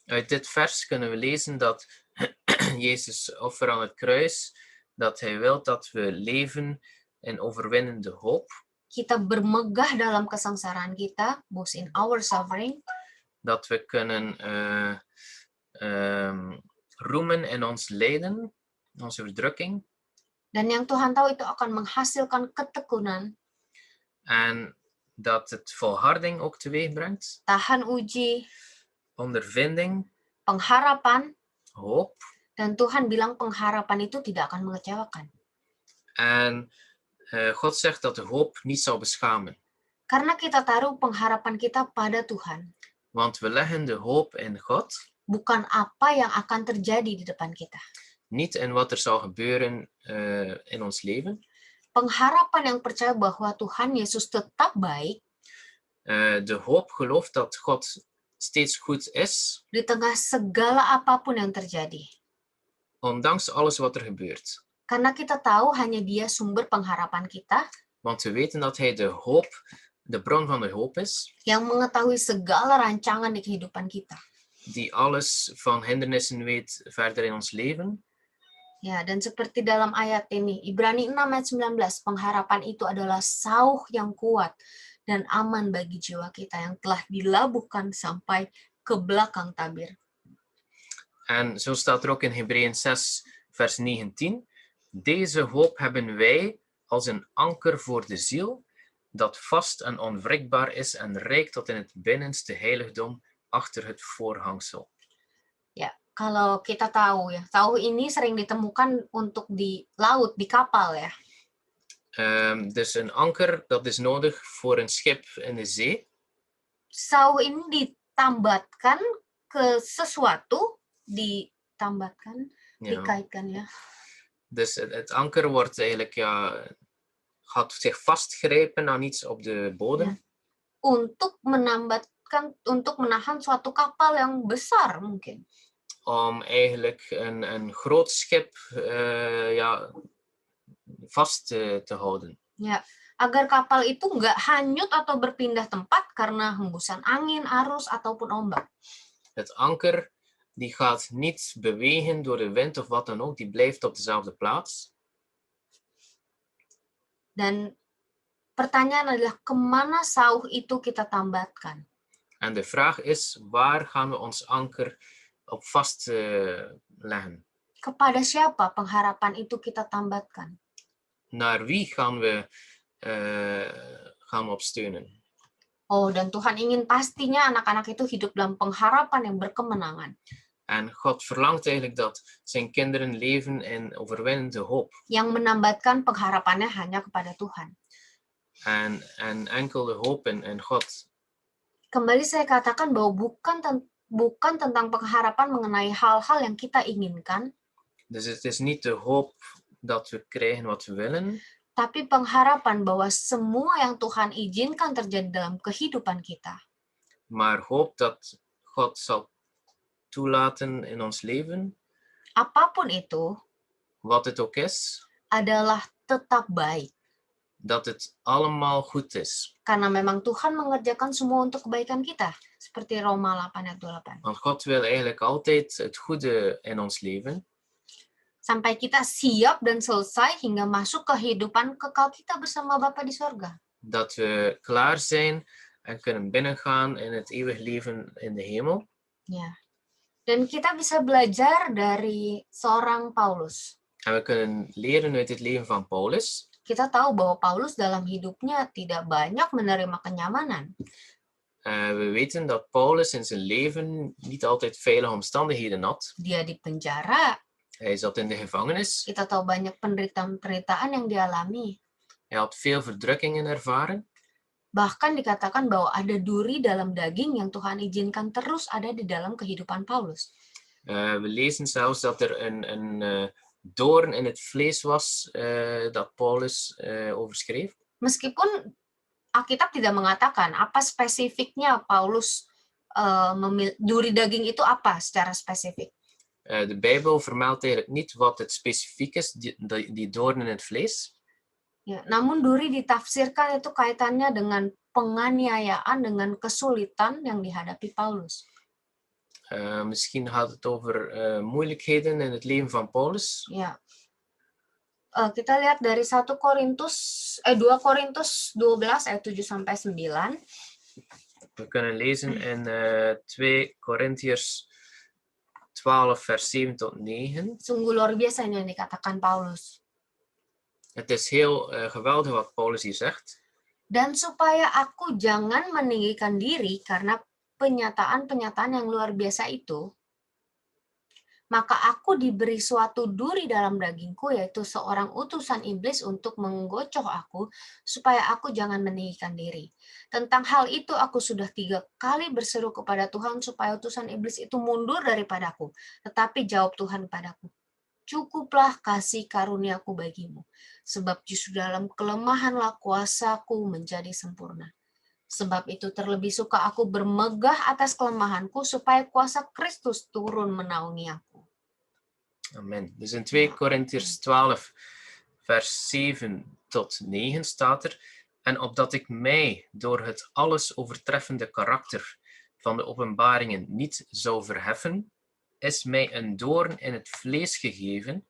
Speaker 4: Uit dit vers kunnen we lezen dat Jezus' offer aan het kruis, dat hij wil dat we leven in overwinnende hoop.
Speaker 3: Kita bermegah dalam kesengsaraan kita, both in our suffering.
Speaker 4: Dat we kunnen roemen in ons lijden, onze verdrukking.
Speaker 3: Dan yang Tuhan tahu itu akan menghasilkan ketekunan.
Speaker 4: En dat het volharding ook teweeg brengt.
Speaker 3: Tahan uji.
Speaker 4: Ondervinding.
Speaker 3: Pengharapan.
Speaker 4: Hoop.
Speaker 3: Dan Tuhan bilang pengharapan itu tidak akan mengecewakan.
Speaker 4: En God zegt dat de hoop niet zal beschamen.
Speaker 3: Karena kita taruh pengharapan kita pada Tuhan.
Speaker 4: Want we leggen de hoop in God.
Speaker 3: Bukan apa yang akan terjadi di depan kita.
Speaker 4: Niet in wat er zal gebeuren in ons leven.
Speaker 3: Pengharapan yang percaya bahwa Tuhan Yesus tetap baik.
Speaker 4: De hoop gelooft dat God steeds goed is,
Speaker 3: di tengah segala apapun yang terjadi.
Speaker 4: ondanks alles wat er gebeurt.
Speaker 3: Karena kita tahu hanya Dia sumber pengharapan kita,
Speaker 4: Want we weten dat hij de hoop, de bron van de hoop is,
Speaker 3: yang mengetahui segala rancangan di kehidupan kita.
Speaker 4: die alles van hindernissen weet verder in ons leven.
Speaker 3: Ya, dan seperti dalam ayat ini, Ibrani 6 ayat 19, pengharapan itu adalah sauh yang kuat dan aman bagi jiwa kita yang telah dilabuhkan sampai ke belakang tabir.
Speaker 4: En zo staat er ook in Hebreeën 6, vers 19. Deze hoop hebben wij als een anker voor de ziel, dat vast en onwrikbaar is en reikt tot in het binnenste heiligdom achter het voorhangsel.
Speaker 3: Ya, kalau kita tahu ya, sauh ini sering ditemukan untuk di laut, di kapal ya.
Speaker 4: Dus een anker, dat is nodig voor een schip in de zee.
Speaker 3: Sauh ini ditambatkan ke sesuatu,
Speaker 4: Ja.
Speaker 3: dikaitkan ya.
Speaker 4: Dus het anker wordt eigenlijk, gaat zich vastgrijpen aan iets op de bodem.
Speaker 3: Ja. Untuk menahan suatu kapal yang besar mungkin.
Speaker 4: Om eigenlijk een groot schip vast te houden.
Speaker 3: Ya, agar kapal itu nggak hanyut atau berpindah tempat karena hembusan angin, arus ataupun ombak.
Speaker 4: Het anker die gaat niet bewegen door de wind of wat dan ook, die blijft op dezelfde plaats.
Speaker 3: Dan pertanyaan adalah kemana sauh itu kita tambatkan?
Speaker 4: En de vraag is, waar gaan we ons anker op vastleggen?
Speaker 3: Kepada siapa pengharapan itu kita tambatkan?
Speaker 4: Naar wie gaan we op steunen?
Speaker 3: Oh, dan Tuhan ingin pastinya anak-anak itu hidup dalam pengharapan yang berkemenangan.
Speaker 4: En God verlangt eigenlijk dat zijn kinderen leven in overwinnende hoop.
Speaker 3: Yang menambatkan pengharapannya hanya kepada Tuhan.
Speaker 4: En enkel de hoop in God.
Speaker 3: Kembali saya katakan bahwa bukan tentang pengharapan mengenai hal-hal yang kita inginkan.
Speaker 4: Dus het is niet de hoop dat we krijgen wat we willen.
Speaker 3: Tapi pengharapan bahwa semua yang Tuhan izinkan terjadi dalam kehidupan kita.
Speaker 4: Maar hoop dat God zal toelaten in ons leven.
Speaker 3: Apapun itu.
Speaker 4: Wat het ook is.
Speaker 3: Adalah tetap baik.
Speaker 4: Dat het allemaal goed is.
Speaker 3: Karena memang Tuhan mengerjakan semua untuk kebaikan kita. Seperti Roma 8 ayat 28.
Speaker 4: Want God wil eigenlijk altijd het goede in ons leven.
Speaker 3: Sampai kita siap dan selesai hingga masuk kehidupan kekal kita bersama Bapa di sorga.
Speaker 4: Dat we klaar zijn en kunnen binnengaan in het eeuwig leven in de hemel.
Speaker 3: Ya. Dan kita bisa belajar dari seorang Paulus.
Speaker 4: En we kunnen leren uit het leven van Paulus.
Speaker 3: Kita tahu bahwa Paulus dalam hidupnya tidak banyak menerima kenyamanan.
Speaker 4: We weten dat Paulus in zijn leven niet altijd veilige omstandigheden had.
Speaker 3: Dia di penjara.
Speaker 4: Hij zat in de gevangenis.
Speaker 3: Kita tahu banyak penderitaan yang dialami.
Speaker 4: Hij had veel verdrukkingen ervaren.
Speaker 3: Bahkan dikatakan bahwa ada duri dalam daging yang Tuhan izinkan terus ada di dalam kehidupan Paulus.
Speaker 4: We lezen zelfs dat er een doorn in het vlees was dat Paulus overschreef.
Speaker 3: Meskipun Alkitab tidak mengatakan apa spesifiknya Paulus duri daging itu apa secara spesifik.
Speaker 4: De Bijbel vermeldt eigenlijk niet wat het specifiek is, die doorn in het vlees.
Speaker 3: Ya, namun duri ditafsirkan itu kaitannya dengan penganiayaan, dengan kesulitan yang dihadapi Paulus.
Speaker 4: Misschien gaat het over moeilijkheden in het leven van Paulus.
Speaker 3: Ya. Kita lihat dari 2 Korintus 12 ayat 7 sampai 9.
Speaker 4: We kunnen lezen in 2 Korintiërs 12 vers 7 tot 9.
Speaker 3: Sungguh luar biasa ini yang dikatakan Paulus.
Speaker 4: Het is heel geweldig wat Paulus hier zegt.
Speaker 3: Dan supaya aku jangan meninggikan diri karena penyataan-penyataan yang luar biasa itu, maka aku diberi suatu duri dalam dagingku, yaitu seorang utusan iblis untuk menggocoh aku, supaya aku jangan meninggikan diri. Tentang hal itu aku sudah 3 kali berseru kepada Tuhan supaya utusan iblis itu mundur daripadaku. Tetapi jawab Tuhan padaku, cukuplah kasih karuniaku bagimu, sebab justru dalam kelemahanlah kuasaku menjadi sempurna. Sebab itu terlebih suka aku bermegah atas kelemahanku supaya kuasa Kristus turun menaungi aku.
Speaker 4: Amen. Dus in 2 Korintiërs 12, vers 7 tot 9 staat er: En opdat ik mij door het alles overtreffende karakter van de openbaringen niet zou verheffen, is mij een doorn in het vlees gegeven,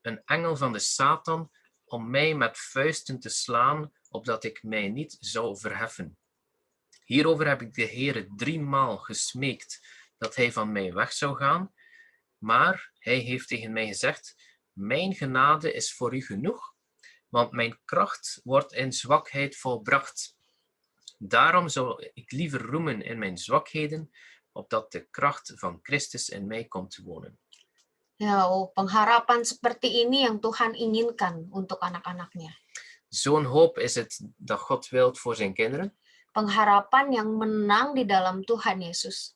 Speaker 4: een engel van de Satan, om mij met vuisten te slaan, opdat ik mij niet zou verheffen. Hierover heb ik de Heere 3 maal gesmeekt dat hij van mij weg zou gaan, maar hij heeft tegen mij gezegd: Mijn genade is voor u genoeg, want mijn kracht wordt in zwakheid volbracht. Daarom zou ik liever roemen in mijn zwakheden, opdat de kracht van Christus in mij komt te wonen.
Speaker 3: Ya, pengharapan seperti ini yang Tuhan inginkan untuk anak-anaknya.
Speaker 4: Zo'n hoop is het dat God wilt voor zijn kinderen.
Speaker 3: Pengharapan yang menang di dalam Tuhan Yesus.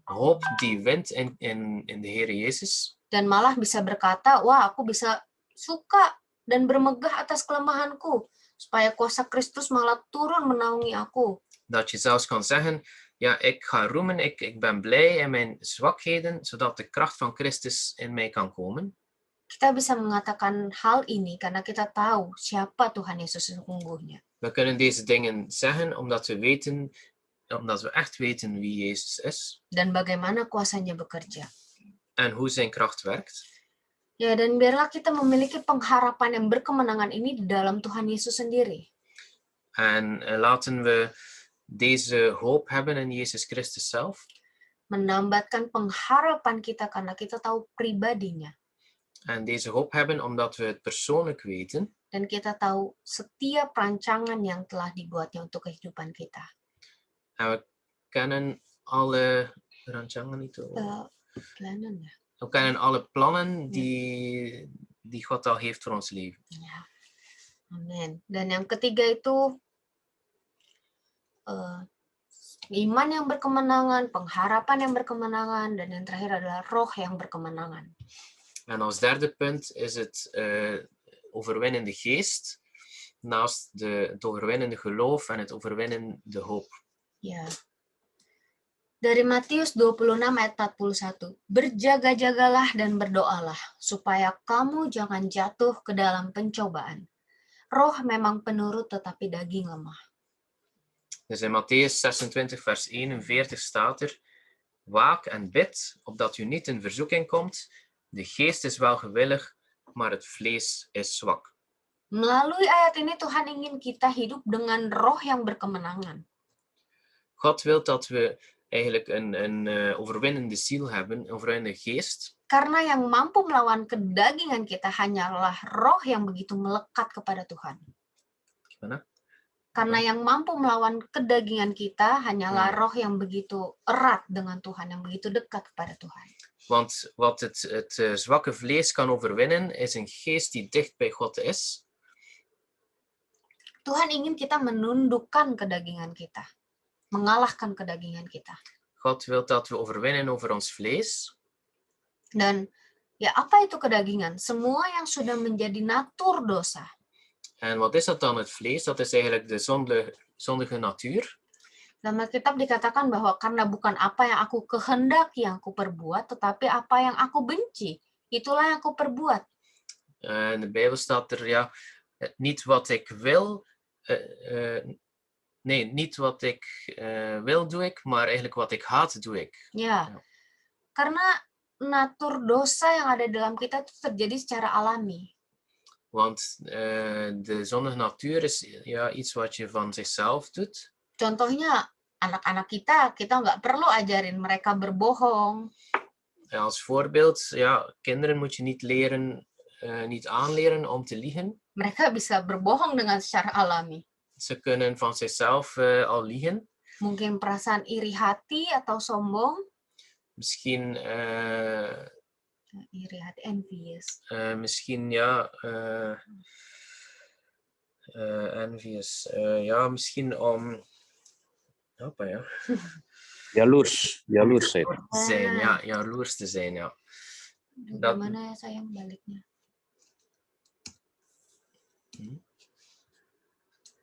Speaker 4: Hoop die wint in de Heer Jezus.
Speaker 3: Dan malah bisa berkata, wah aku bisa suka dan bermegah atas kelemahanku, supaya kuasa Kristus malah turun menaungi aku.
Speaker 4: Dat je zelfs kan zeggen, ja, ik ga roemen, ik ben blij in mijn zwakheden, zodat de kracht van Christus in mij kan komen.
Speaker 3: Kita bisa mengatakan hal ini karena kita tahu siapa Tuhan Yesus sesungguhnya.
Speaker 4: We kunnen deze dingen zeggen omdat we echt weten wie Jezus is.
Speaker 3: Dan bagaimana kuasanya bekerja.
Speaker 4: En hoe zijn kracht werkt.
Speaker 3: Ya, dan biarlah kita memiliki pengharapan yang berkemenangan ini di dalam Tuhan Yesus sendiri.
Speaker 4: En laten we deze hoop hebben in Jezus Christus zelf.
Speaker 3: Menambatkan pengharapan kita karena kita tahu pribadinya.
Speaker 4: En deze hoop hebben omdat we het persoonlijk weten.
Speaker 3: Dan kita tahu setiap rancangan yang telah dibuatnya untuk kehidupan kita.
Speaker 4: En we kennen alle rancangan itu.
Speaker 3: Plannen, ya.
Speaker 4: We kennen alle plannen die God al heeft voor ons leven.
Speaker 3: Ya. Amin. Dan yang ketiga itu iman yang berkemenangan, pengharapan yang berkemenangan, dan yang terakhir adalah roh yang berkemenangan.
Speaker 4: En als derde punt is het overwinnende geest, naast het overwinnende geloof en het overwinnende hoop.
Speaker 3: Ya. Dari Matius 26 ayat 41, berjaga-jagalah dan berdoalah, supaya kamu jangan jatuh ke dalam pencobaan. Roh memang penurut tetapi daging lemah.
Speaker 4: Dus in Matthäus 26 vers 41 staat er: Waak en bid, opdat u niet in verzoeking komt. De geest is wel gewillig, maar het vlees is zwak.
Speaker 3: Melalui ayat ini Tuhan ingin kita hidup dengan roh yang berkemenangan.
Speaker 4: God wil dat we eigenlijk een overwinnende ziel hebben, een overwinnende geest.
Speaker 3: Karena yang mampu melawan kedagingan kita hanyalah roh yang begitu melekat kepada Tuhan.
Speaker 4: Gimana?
Speaker 3: Karena yang mampu melawan kedagingan kita hanyalah roh yang begitu erat dengan Tuhan, yang begitu dekat kepada Tuhan.
Speaker 4: Want wat het zwakke vlees kan overwinnen, is een geest die dicht bij God is.
Speaker 3: Tuhan ingin kita menundukkan kedagingan kita, mengalahkan kedagingan kita.
Speaker 4: God wil dat we overwinnen over ons vlees.
Speaker 3: Dan ya apa itu kedagingan? Semua yang sudah menjadi natur dosa.
Speaker 4: En wat is dat dan, het vlees? Dat is eigenlijk de zondige natuur.
Speaker 3: Dalam Alkitab dikatakan bahwa karena bukan apa yang aku kehendaki yang aku perbuat, tetapi apa yang aku benci, itulah yang aku perbuat.
Speaker 4: In de Bijbel staat er, ja, niet wat ik wil, niet wat ik wil doe ik, maar eigenlijk wat ik haat doe ik.
Speaker 3: Ya, karena natur dosa yang ada dalam kita itu terjadi secara alami.
Speaker 4: Want de zondige natuur is ja, iets wat je van zichzelf doet.
Speaker 3: Contohnya anak-anak kita nggak perlu ajarin mereka berbohong.
Speaker 4: Als voorbeeld, ja, kinderen moet je niet aanleren om te liegen.
Speaker 3: Mereka bisa berbohong dengan secara alami.
Speaker 4: Ze kunnen van zichzelf al liegen.
Speaker 3: Mungkin perasaan iri hati atau sombong.
Speaker 4: Misschien
Speaker 3: iri hati, envious.
Speaker 4: Misschien ja, envious. Ja, misschien om. Apa ya?
Speaker 1: Jaloers
Speaker 4: Zijn, ja, jaloers te zijn, ja.
Speaker 3: Gimana ya sayang baliknya?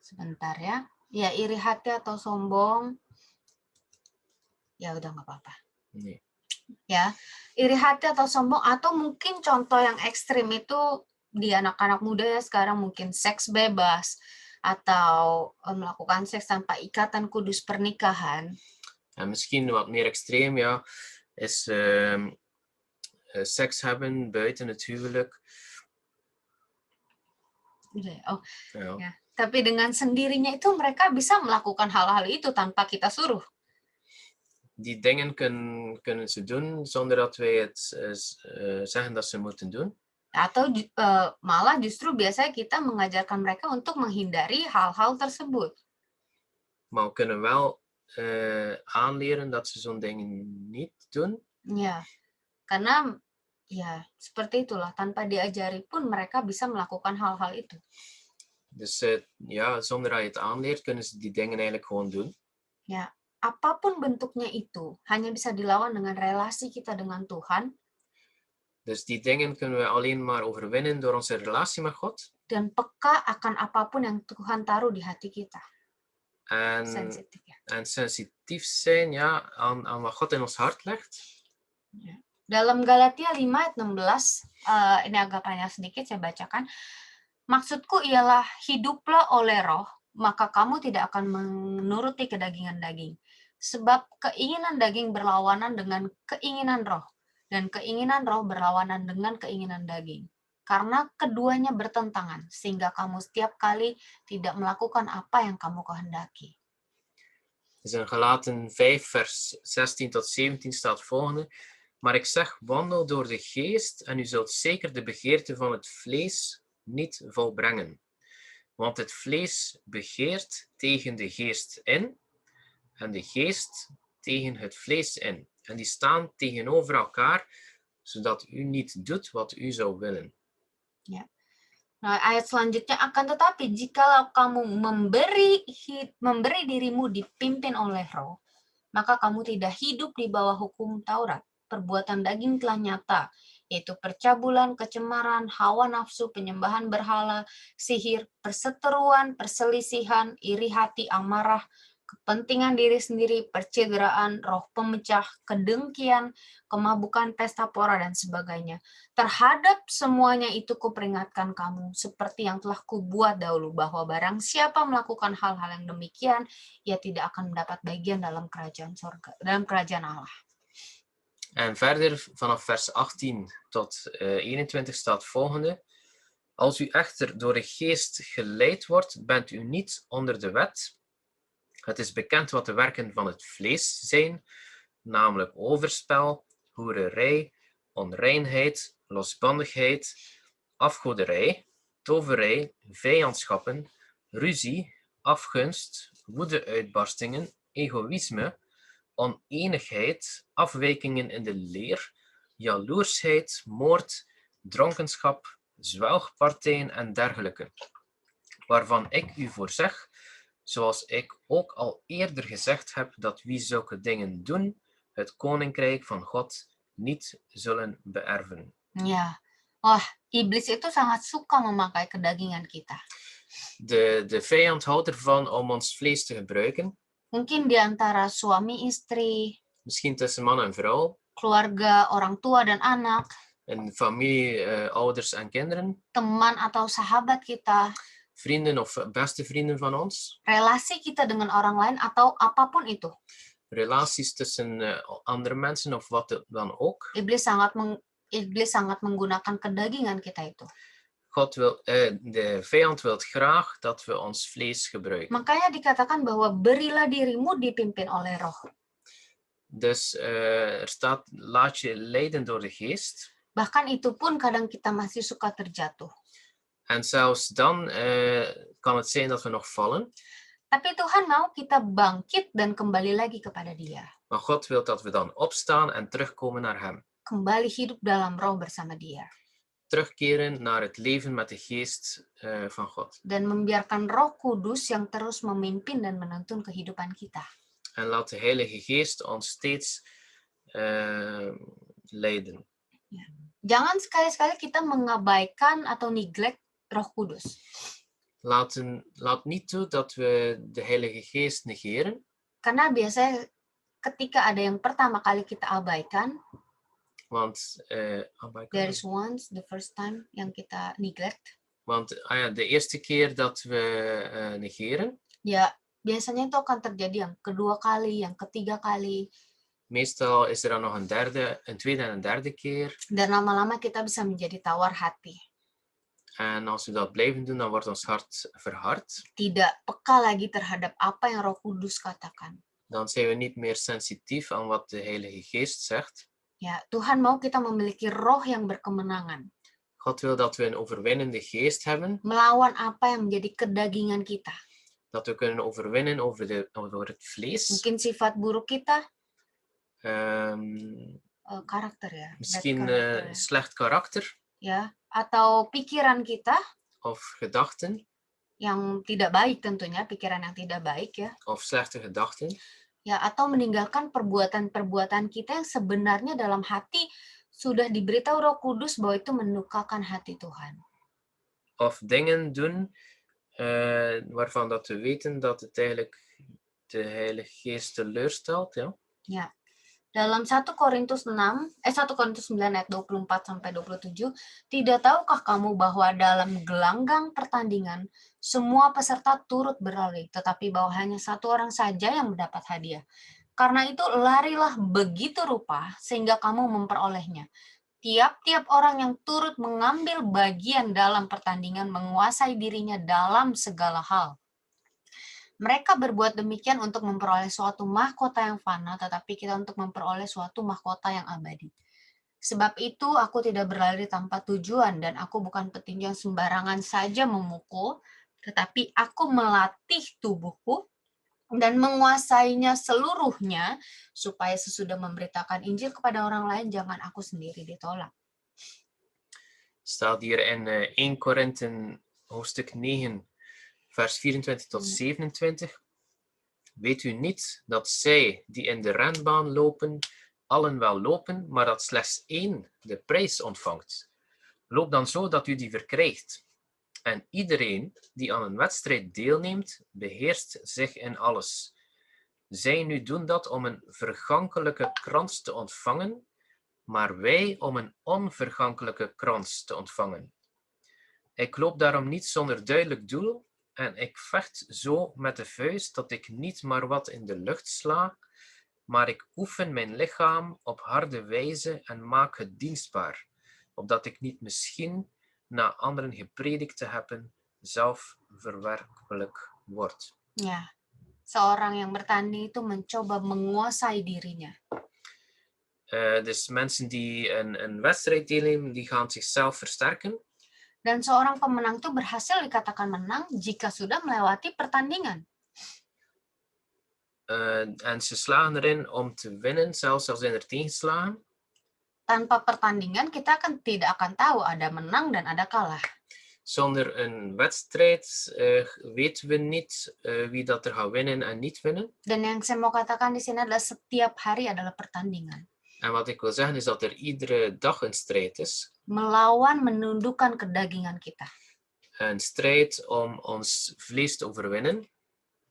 Speaker 3: Sebentar ya. Ya, iri hati atau sombong. Ya udah nggak apa-apa.
Speaker 4: Nee.
Speaker 3: Ya, iri hati atau sombong, atau mungkin contoh yang ekstrim itu di anak-anak muda ya sekarang, mungkin seks bebas atau melakukan seks tanpa ikatan kudus pernikahan.
Speaker 4: En misschien wat meer extreem, ja, is seks hebben buiten het huwelijk.
Speaker 3: Oh,
Speaker 4: Ja.
Speaker 3: ya. Tapi dengan sendirinya itu mereka bisa melakukan hal-hal itu tanpa kita suruh.
Speaker 4: Die dingen kunnen ze doen zonder dat wij het zeggen dat ze moeten doen.
Speaker 3: Atau malah justru biasanya kita mengajarkan mereka untuk menghindari hal-hal tersebut.
Speaker 4: Maar we kunnen wel aanleren dat ze zo'n dingen niet doen.
Speaker 3: Ya, karena ya seperti itulah, tanpa diajari pun mereka bisa melakukan hal-hal itu.
Speaker 4: Dus ja, zonder dat je het aanleert, kunnen ze die dingen eigenlijk gewoon doen.
Speaker 3: Ya, apapun bentuknya itu hanya bisa dilawan dengan relasi kita dengan Tuhan.
Speaker 4: Dus die dingen kunnen we alleen maar overwinnen door onze relatie met God.
Speaker 3: Dan peka akan apapun yang Tuhan taruh di hati kita.
Speaker 4: En,
Speaker 3: Sensitif, ya.
Speaker 4: En sensitief zijn, ja, aan wat God in ons hart legt.
Speaker 3: Ya. Dalam Galatia 5 ayat 16, ini agak panjang sedikit saya bacakan. Maksudku ialah hiduplah oleh roh, maka kamu tidak akan menuruti kedagingan daging. Sebab keinginan daging berlawanan dengan keinginan roh, dan keinginan roh berlawanan dengan keinginan daging. Karena keduanya bertentangan, sehingga kamu setiap kali tidak melakukan apa yang kamu kehendaki.
Speaker 4: Dus in Galaten 5 vers 16 tot 17 staat volgende. Maar ik zeg, wandel door de geest en u zult zeker de begeerte van het vlees niet volbrengen. Want het vlees begeert tegen de geest in en de geest tegen het vlees in. En die staan tegenover elkaar, zodat u niet doet wat u zou willen.
Speaker 3: Ya. Nah, ayat selanjutnya, akan tetapi jikalau kamu memberi dirimu dipimpin oleh roh, maka kamu tidak hidup di bawah hukum Taurat. Perbuatan daging telah nyata, yaitu percabulan, kecemaran, hawa nafsu, penyembahan berhala, sihir, perseteruan, perselisihan, iri hati, amarah, kepentingan diri sendiri, percideraan, roh pemecah, kedengkian, kemabukan, pesta pora, dan sebagainya. Terhadap semuanya itu kuperingatkan kamu, seperti yang telah kubuat dahulu, bahwa barang siapa melakukan hal-hal yang demikian, ia tidak akan mendapat bagian dalam kerajaan sorga, dalam kerajaan Allah.
Speaker 4: En verder, vanaf vers 18 tot 21 staat volgende. Als u echter door de geest geleid wordt, bent u niet onder de wet. Het is bekend wat de werken van het vlees zijn, namelijk overspel, hoererij, onreinheid, losbandigheid, afgoderij, toverij, vijandschappen, ruzie, afgunst, woedeuitbarstingen, egoïsme, oneenigheid, afwijkingen in de leer, jaloersheid, moord, dronkenschap, zwelgpartijen en dergelijke, waarvan ik u voorzeg, zoals ik ook al eerder gezegd heb, dat wie zulke dingen doen, het koninkrijk van God niet zullen beërven.
Speaker 3: Ya, wah, iblis itu sangat suka memakai kedagingan kita.
Speaker 4: De vijand houdt ervan om ons vlees te gebruiken.
Speaker 3: Mungkin di antara suami istri,
Speaker 4: Misschien tussen man en vrouw,
Speaker 3: keluarga, orang tua dan anak,
Speaker 4: in familie, ouders en kinderen,
Speaker 3: teman atau sahabat kita,
Speaker 4: vrienden of beste vrienden van ons,
Speaker 3: relasi kita dengan orang lain atau apapun itu.
Speaker 4: relaties tussen andere mensen of wat dan ook.
Speaker 3: Iblis sangat menggunakan kedagingan kita itu.
Speaker 4: De vijand wil graag dat we ons vlees gebruiken.
Speaker 3: Makanya dikatakan bahwa berilah dirimu dipimpin oleh roh.
Speaker 4: Dus er staat, laat je leiden door de geest.
Speaker 3: Bahkan itu pun kadang kita masih suka terjatuh.
Speaker 4: En zelfs dan kan het zijn dat we nog vallen.
Speaker 3: Tapi Tuhan mau kita bangkit dan kembali lagi kepada Dia.
Speaker 4: Maar God wil dat we dan opstaan en terugkomen naar Hem.
Speaker 3: Kembali hidup dalam roh bersama Dia.
Speaker 4: Terugkeren naar het leven met de geest van God.
Speaker 3: Dan membiarkan Roh Kudus yang terus memimpin dan menuntun kehidupan kita.
Speaker 4: En laat de Heilige Geest ons steeds leiden.
Speaker 3: Jangan sekali-sekali kita mengabaikan atau neglect Roh Kudus.
Speaker 4: Laat niet toe dat we de Heilige Geest negeren,
Speaker 3: Karena biasanya ketika ada yang pertama kali kita abaikan,
Speaker 4: want,
Speaker 3: there is once the first time yang kita neglect,
Speaker 4: de eerste keer dat we negeren,
Speaker 3: ya biasanya itu akan terjadi yang kedua kali, yang ketiga kali,
Speaker 4: meestal is er dan nog een tweede en een derde keer.
Speaker 3: dan lama-lama kita bisa menjadi tawar hati.
Speaker 4: En als we dat blijven doen, dan wordt ons hart verhard.
Speaker 3: Tidak peka lagi terhadap apa yang Roh Kudus katakan.
Speaker 4: Dan zijn we niet meer sensitief aan wat de Heilige Geest zegt.
Speaker 3: Ya, Tuhan mau kita memiliki roh yang berkemenangan,
Speaker 4: God wil dat we een overwinnende geest hebben,
Speaker 3: melawan apa yang menjadi kedagingan kita.
Speaker 4: dat we kunnen overwinnen over het vlees.
Speaker 3: Mungkin sifat buruk kita,
Speaker 4: Ehm,
Speaker 3: karakter ya, bad
Speaker 4: misschien
Speaker 3: karakter ya.
Speaker 4: slecht karakter
Speaker 3: Ya, atau pikiran kita
Speaker 4: of gedachten
Speaker 3: yang tidak baik tentunya, pikiran yang tidak baik ya.
Speaker 4: of slechte gedachten.
Speaker 3: Ya, atau meninggalkan perbuatan-perbuatan kita yang sebenarnya dalam hati sudah diberitahu Roh Kudus bahwa itu melukakan hati Tuhan.
Speaker 4: Of dingen doen waarvan dat we weten dat het eigenlijk de Heilige Geest teleurstelt. Ja.
Speaker 3: Ya. Dalam 1 Korintus 9 ayat 24 sampai 27, tidak tahukah kamu bahwa dalam gelanggang pertandingan semua peserta turut berlari, tetapi bahwa hanya satu orang saja yang mendapat hadiah. Karena itu larilah begitu rupa sehingga kamu memperolehnya. Tiap-tiap orang yang turut mengambil bagian dalam pertandingan menguasai dirinya dalam segala hal. Mereka berbuat demikian untuk memperoleh suatu mahkota yang fana, tetapi kita untuk memperoleh suatu mahkota yang abadi. Sebab itu aku tidak berlari tanpa tujuan, dan aku bukan petinju yang sembarangan saja memukul, tetapi aku melatih tubuhku dan menguasainya seluruhnya, supaya sesudah memberitakan Injil kepada orang lain, jangan aku sendiri ditolak.
Speaker 4: Staat hier in 1 Korinthe hoofdstuk 9, vers 24 tot 27. Weet u niet dat zij die in de renbaan lopen, allen wel lopen, maar dat slechts één de prijs ontvangt? Loop dan zo dat u die verkrijgt. En iedereen die aan een wedstrijd deelneemt, beheerst zich in alles. Zij nu doen dat om een vergankelijke krans te ontvangen, maar wij om een onvergankelijke krans te ontvangen. Ik loop daarom niet zonder duidelijk doel, en ik vecht zo met de vuist dat ik niet maar wat in de lucht sla, maar ik oefen mijn lichaam op harde wijze en maak het dienstbaar, opdat ik niet misschien, na anderen gepredikt te hebben, zelf verwerpelijk word.
Speaker 3: Ya, seorang yang bertanding itu mencoba menguasai dirinya.
Speaker 4: Dus mensen die een wedstrijd deelnemen, die gaan zichzelf versterken.
Speaker 3: Dan seorang pemenang itu berhasil dikatakan menang jika sudah melewati pertandingan.
Speaker 4: En ze slagen erin om te winnen, zelfs als zijn er tegenslagen.
Speaker 3: Tanpa pertandingan kita tidak akan tahu ada menang dan ada kalah.
Speaker 4: Zonder een wedstrijd weten we niet wie dat er gaat winnen en niet winnen.
Speaker 3: Dan yang saya mau katakan di sini adalah setiap hari adalah pertandingan.
Speaker 4: En wat ik wil zeggen is dat er iedere dag een strijd is.
Speaker 3: Melawan menundukkan kedagingan kita.
Speaker 4: Een strijd om ons vlees te overwinnen.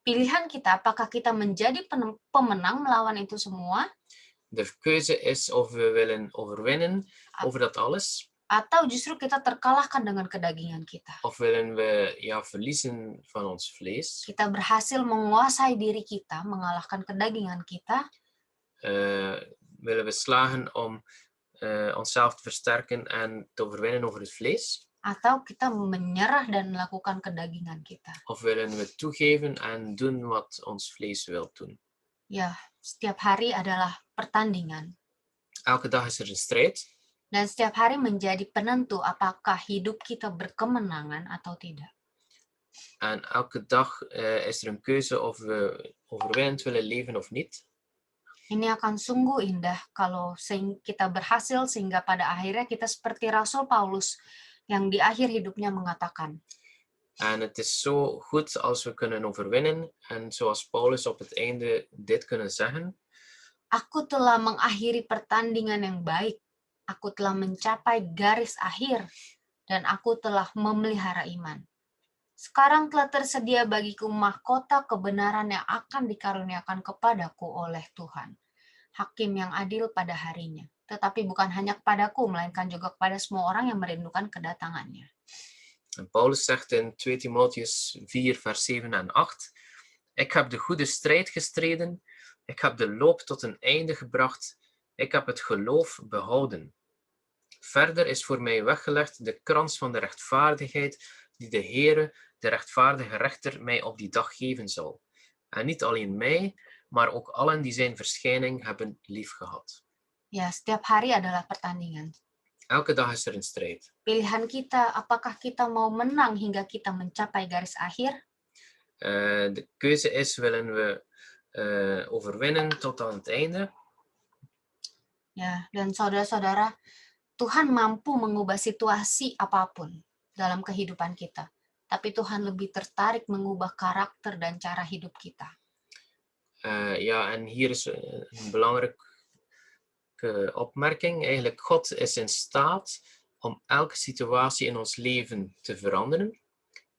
Speaker 3: Pilihan kita, apakah kita menjadi pemenang melawan itu semua?
Speaker 4: De keuze is of we willen overwinnen over dat alles.
Speaker 3: Atau justru kita terkalahkan dengan kedagingan kita.
Speaker 4: Of willen we verliezen van ons vlees.
Speaker 3: Kita berhasil menguasai diri kita, mengalahkan kedagingan kita.
Speaker 4: Willen we slagen om onszelf te versterken en te overwinnen over het vlees?
Speaker 3: Atau kita menyerah dan melakukan kedagingan kita.
Speaker 4: Of willen we toegeven en doen wat ons vlees wil doen?
Speaker 3: Ya, setiap hari adalah pertandingan.
Speaker 4: Elke dag is er een strijd.
Speaker 3: Dan setiap hari menjadi penentu apakah hidup kita berkemenangan atau tidak.
Speaker 4: En elke dag is er een keuze of we overwinnend willen leven of niet.
Speaker 3: Ini akan sungguh indah kalau kita berhasil sehingga pada akhirnya kita seperti Rasul Paulus yang di akhir hidupnya mengatakan.
Speaker 4: En het is zo goed als we kunnen overwinnen en zoals Paulus op het einde dit kunnen zeggen.
Speaker 3: Aku telah mengakhiri pertandingan yang baik. Aku telah mencapai garis akhir dan aku telah memelihara iman. Sekarang telah tersedia bagiku mahkota kebenaran yang akan dikaruniakan kepadaku oleh Tuhan, Hakim yang adil pada harinya. Tetapi bukan hanya kepadaku, melainkan juga kepada semua orang yang merindukan kedatangannya.
Speaker 4: En Paulus zegt in 2 Timotheus 4, vers 7 en 8: Ik heb de goede strijd gestreden, ik heb de loop tot een einde gebracht, ik heb het geloof behouden. Verder is voor mij weggelegd de krans van de rechtvaardigheid, die de Heere, de rechtvaardige rechter, mij op die dag geven zal. En niet alleen mij, maar ook allen die zijn verschijning hebben liefgehad.
Speaker 3: Ya, setiap hari adalah pertandingan.
Speaker 4: Elke dag is er een strijd.
Speaker 3: Pilihan kita, apakah kita mau menang hingga kita mencapai garis akhir?
Speaker 4: De keuze is, willen we overwinnen tot aan het einde?
Speaker 3: Ya, dan saudara-saudara, Tuhan mampu mengubah situasi apapun dalam kehidupan kita. Tapi Tuhan lebih tertarik mengubah karakter dan cara hidup kita.
Speaker 4: Ja, en hier is een belangrijke opmerking. Eigenlijk, God is in staat om elke situatie in ons leven te veranderen.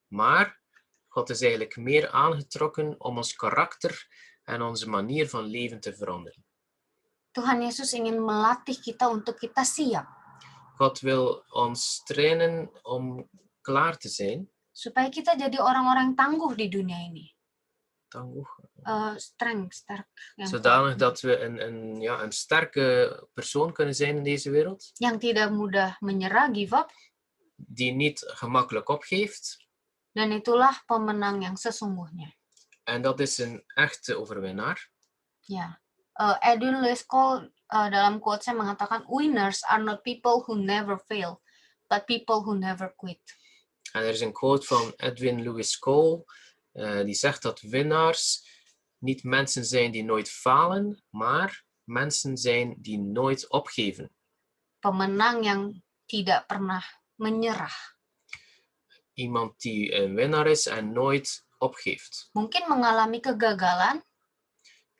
Speaker 4: Maar God is eigenlijk meer aangetrokken om ons karakter en onze manier van leven te veranderen.
Speaker 3: Tuhan Yesus ingin melatih kita untuk kita siap.
Speaker 4: God wil ons trainen om klaar te zijn.
Speaker 3: Supaya kita jadi orang-orang tangguh di dunia ini.
Speaker 4: Tangguh.
Speaker 3: Sterk.
Speaker 4: Zodanig dat we een sterke persoon kunnen zijn in deze wereld.
Speaker 3: Yang tidak mudah menyerah, give up.
Speaker 4: Die niet gemakkelijk opgeeft.
Speaker 3: Dan itulah pemenang yang sesungguhnya.
Speaker 4: En dat is een echte overwinnaar.
Speaker 3: Ya. Edwin Lewis Cole dalam quotes-nya mengatakan, winners are not people who never fail, but people who never quit.
Speaker 4: En er is een quote van Edwin Lewis Cole, die zegt dat winnaars niet mensen zijn die nooit falen, maar mensen zijn die nooit opgeven.
Speaker 3: Pemenang yang tidak pernah menyerah.
Speaker 4: Iemand die een winnaar is en nooit opgeeft.
Speaker 3: Mungkin mengalami kegagalan.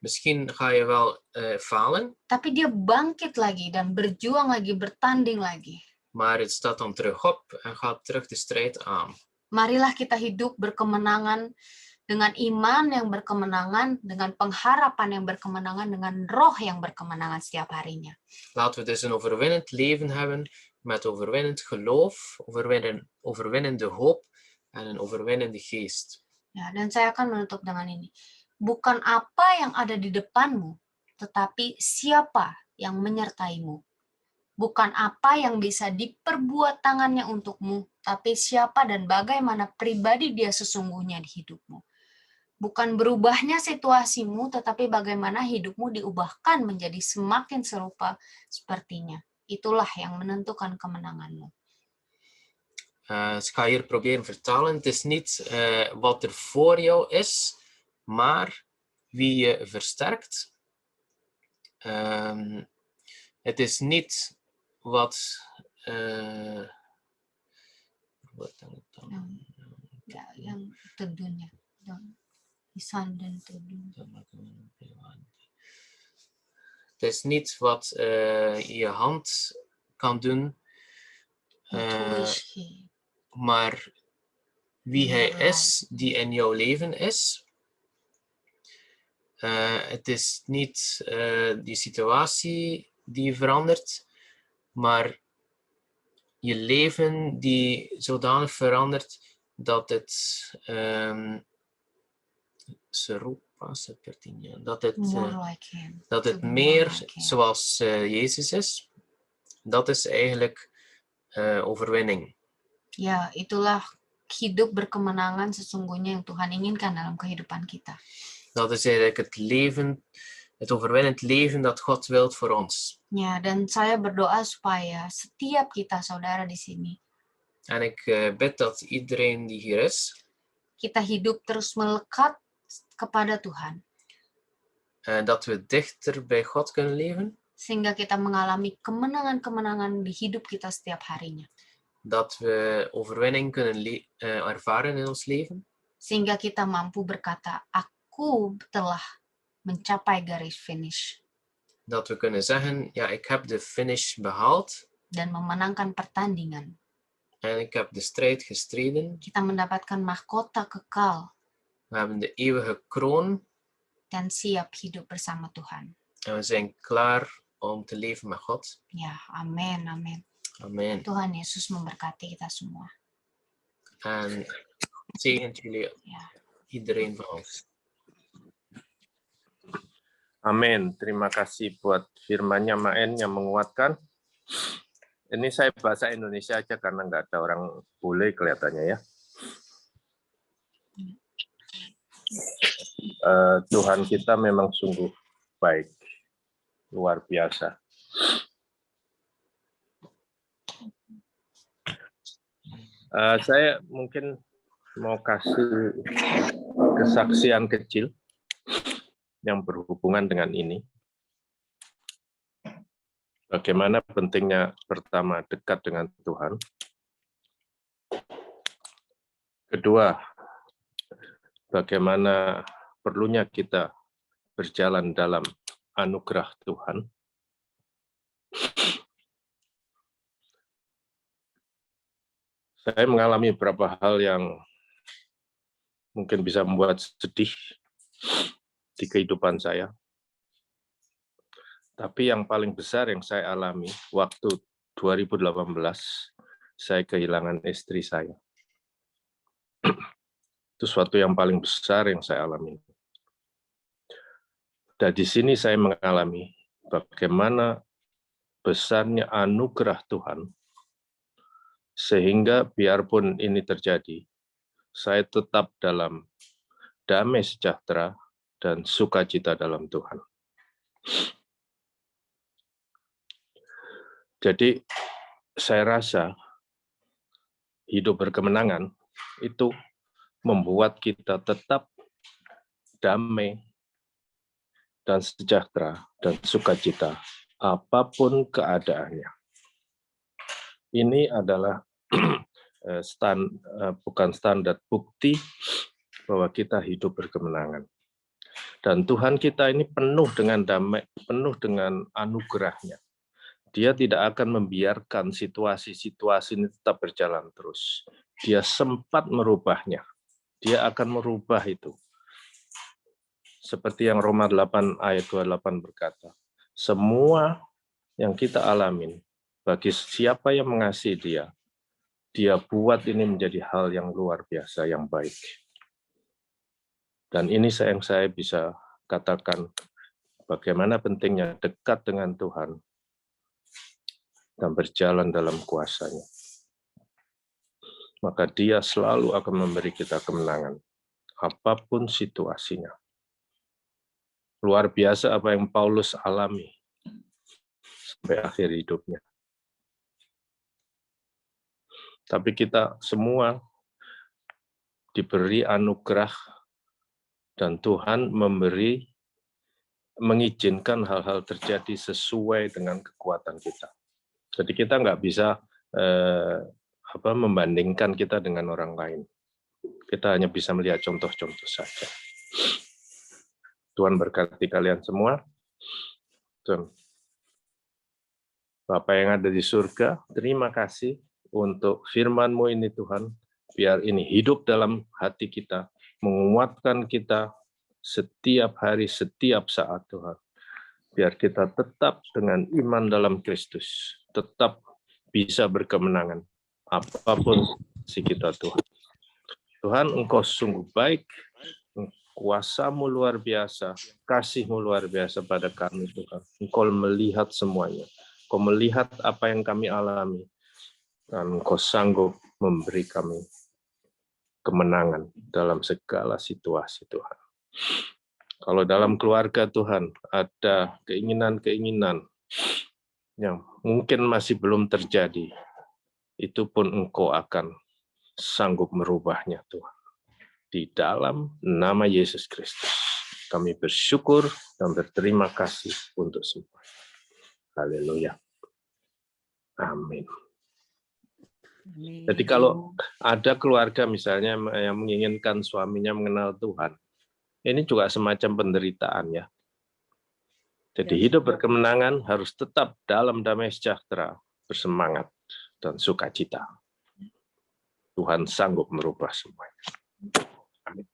Speaker 4: Misschien ga je wel falen.
Speaker 3: Tapi dia bangkit lagi dan berjuang lagi, bertanding lagi.
Speaker 4: Maar het staat dan terug op en gaat terug de strijd aan.
Speaker 3: Marilah kita hidup berkemenangan dengan iman yang berkemenangan, dengan pengharapan yang berkemenangan, dengan roh yang berkemenangan setiap harinya.
Speaker 4: Laten we dus een overwinnend leven hebben met overwinnend geloof, overwinnende hoop en een overwinnende geest.
Speaker 3: Ya, dan saya akan menutup dengan ini. Bukan apa yang ada di depanmu, tetapi siapa yang menyertaimu. Bukan apa yang bisa diperbuat tangannya untukmu, tapi siapa dan bagaimana pribadi dia sesungguhnya di hidupmu. Bukan berubahnya situasimu, tetapi bagaimana hidupmu diubahkan menjadi semakin serupa sepertinya. Itulah yang menentukan kemenanganmu.
Speaker 4: Ik ga hier proberen vertalen. Het is niet wat er voor jou is, maar wie je versterkt. Het is niet wat...
Speaker 3: yang tentunya.
Speaker 4: Het is niet wat je hand kan doen, maar wie hij is die in jouw leven is. Het is niet die situatie die verandert, maar je leven die zodanig verandert dat het dat het meer zoals Jezus is. Dat is eigenlijk overwinning.
Speaker 3: Ya, itulah hidup berkemenangan sesungguhnya yang Tuhan inginkan dalam kehidupan kita.
Speaker 4: Dat is eigenlijk het leven, het overwinnend leven dat God wilt voor ons.
Speaker 3: Ya, dan saya berdoa supaya setiap kita saudara di sini.
Speaker 4: En ik bid dat iedereen die hier is.
Speaker 3: Kita hidup terus melekat kepada Tuhan.
Speaker 4: Dat we dichter bij God kunnen leven.
Speaker 3: Sehingga kita mengalami kemenangan-kemenangan di hidup kita setiap harinya.
Speaker 4: Dat we overwinning kunnen ervaren in ons leven.
Speaker 3: Sehingga kita mampu berkata, aku telah mencapai garis finish.
Speaker 4: Dat we kunnen zeggen, ja, ik heb de finish behaald.
Speaker 3: Dan memenangkan pertandingan.
Speaker 4: En ik heb de strijd gestreden.
Speaker 3: Kita mendapatkan mahkota kekal
Speaker 4: We hebben de eeuwige kroon.
Speaker 3: dan siap hidup bersama Tuhan.
Speaker 4: En we zijn klaar om te leven met God.
Speaker 3: Ya, amin, amin.
Speaker 4: Amen.
Speaker 3: Tuhan Yesus memberkati kita semua.
Speaker 4: En zegent jullie
Speaker 3: Ya.
Speaker 4: iedereen van ons.
Speaker 1: Amin. Terima kasih buat firman-Nya Maen yang menguatkan. Ini saya bahasa Indonesia aja karena nggak ada orang bule kelihatannya ya. Tuhan kita memang sungguh baik, luar biasa. Saya mungkin mau kasih kesaksian kecil yang berhubungan dengan ini. Bagaimana pentingnya pertama dekat dengan Tuhan. Kedua, bagaimana perlunya kita berjalan dalam anugerah Tuhan. Saya mengalami beberapa hal yang mungkin bisa membuat sedih di kehidupan saya. Tapi yang paling besar yang saya alami waktu 2018, saya kehilangan istri saya. Itu suatu yang paling besar yang saya alami. Dan di sini saya mengalami bagaimana besarnya anugerah Tuhan, sehingga biarpun ini terjadi, saya tetap dalam damai sejahtera dan sukacita dalam Tuhan. Jadi saya rasa hidup berkemenangan itu membuat kita tetap damai dan sejahtera dan sukacita apapun keadaannya. Ini adalah bukan standar bukti bahwa kita hidup berkemenangan. Dan Tuhan kita ini penuh dengan damai, penuh dengan anugerah-Nya. Dia tidak akan membiarkan situasi-situasi ini tetap berjalan terus. Dia sempat merubahnya. Dia akan merubah itu. Seperti yang Roma 8 ayat 28 berkata, semua yang kita alamin, bagi siapa yang mengasihi Dia, Dia buat ini menjadi hal yang luar biasa, yang baik. Dan ini yang saya bisa katakan, bagaimana pentingnya dekat dengan Tuhan, dan berjalan dalam kuasa-Nya. Maka Dia selalu akan memberi kita kemenangan, apapun situasinya. Luar biasa apa yang Paulus alami sampai akhir hidupnya. Tapi kita semua diberi anugerah dan Tuhan mengizinkan hal-hal terjadi sesuai dengan kekuatan kita. Jadi kita nggak bisa membandingkan kita dengan orang lain. Kita hanya bisa melihat contoh-contoh saja. Tuhan berkati kalian semua. Tuhan. Bapa yang ada di surga, terima kasih untuk firman-Mu ini Tuhan. Biar ini hidup dalam hati kita, menguatkan kita setiap hari, setiap saat Tuhan. Biar kita tetap dengan iman dalam Kristus, tetap bisa berkemenangan apapun si kita Tuhan. Tuhan, Engkau sungguh baik, kuasa-Mu luar biasa, kasih-Mu luar biasa pada kami Tuhan. Engkau melihat semuanya, Engkau melihat apa yang kami alami, dan Engkau sanggup memberi kami kemenangan dalam segala situasi Tuhan. Kalau dalam keluarga Tuhan ada keinginan-keinginan yang mungkin masih belum terjadi, itu pun Engkau akan sanggup merubahnya Tuhan. Di dalam nama Yesus Kristus, kami bersyukur dan berterima kasih untuk semua. Haleluya. Amin. Jadi kalau ada keluarga misalnya yang menginginkan suaminya mengenal Tuhan, ini juga semacam penderitaan ya. Jadi hidup berkemenangan harus tetap dalam damai sejahtera, bersemangat, dan sukacita. Tuhan sanggup merubah semuanya. Amin.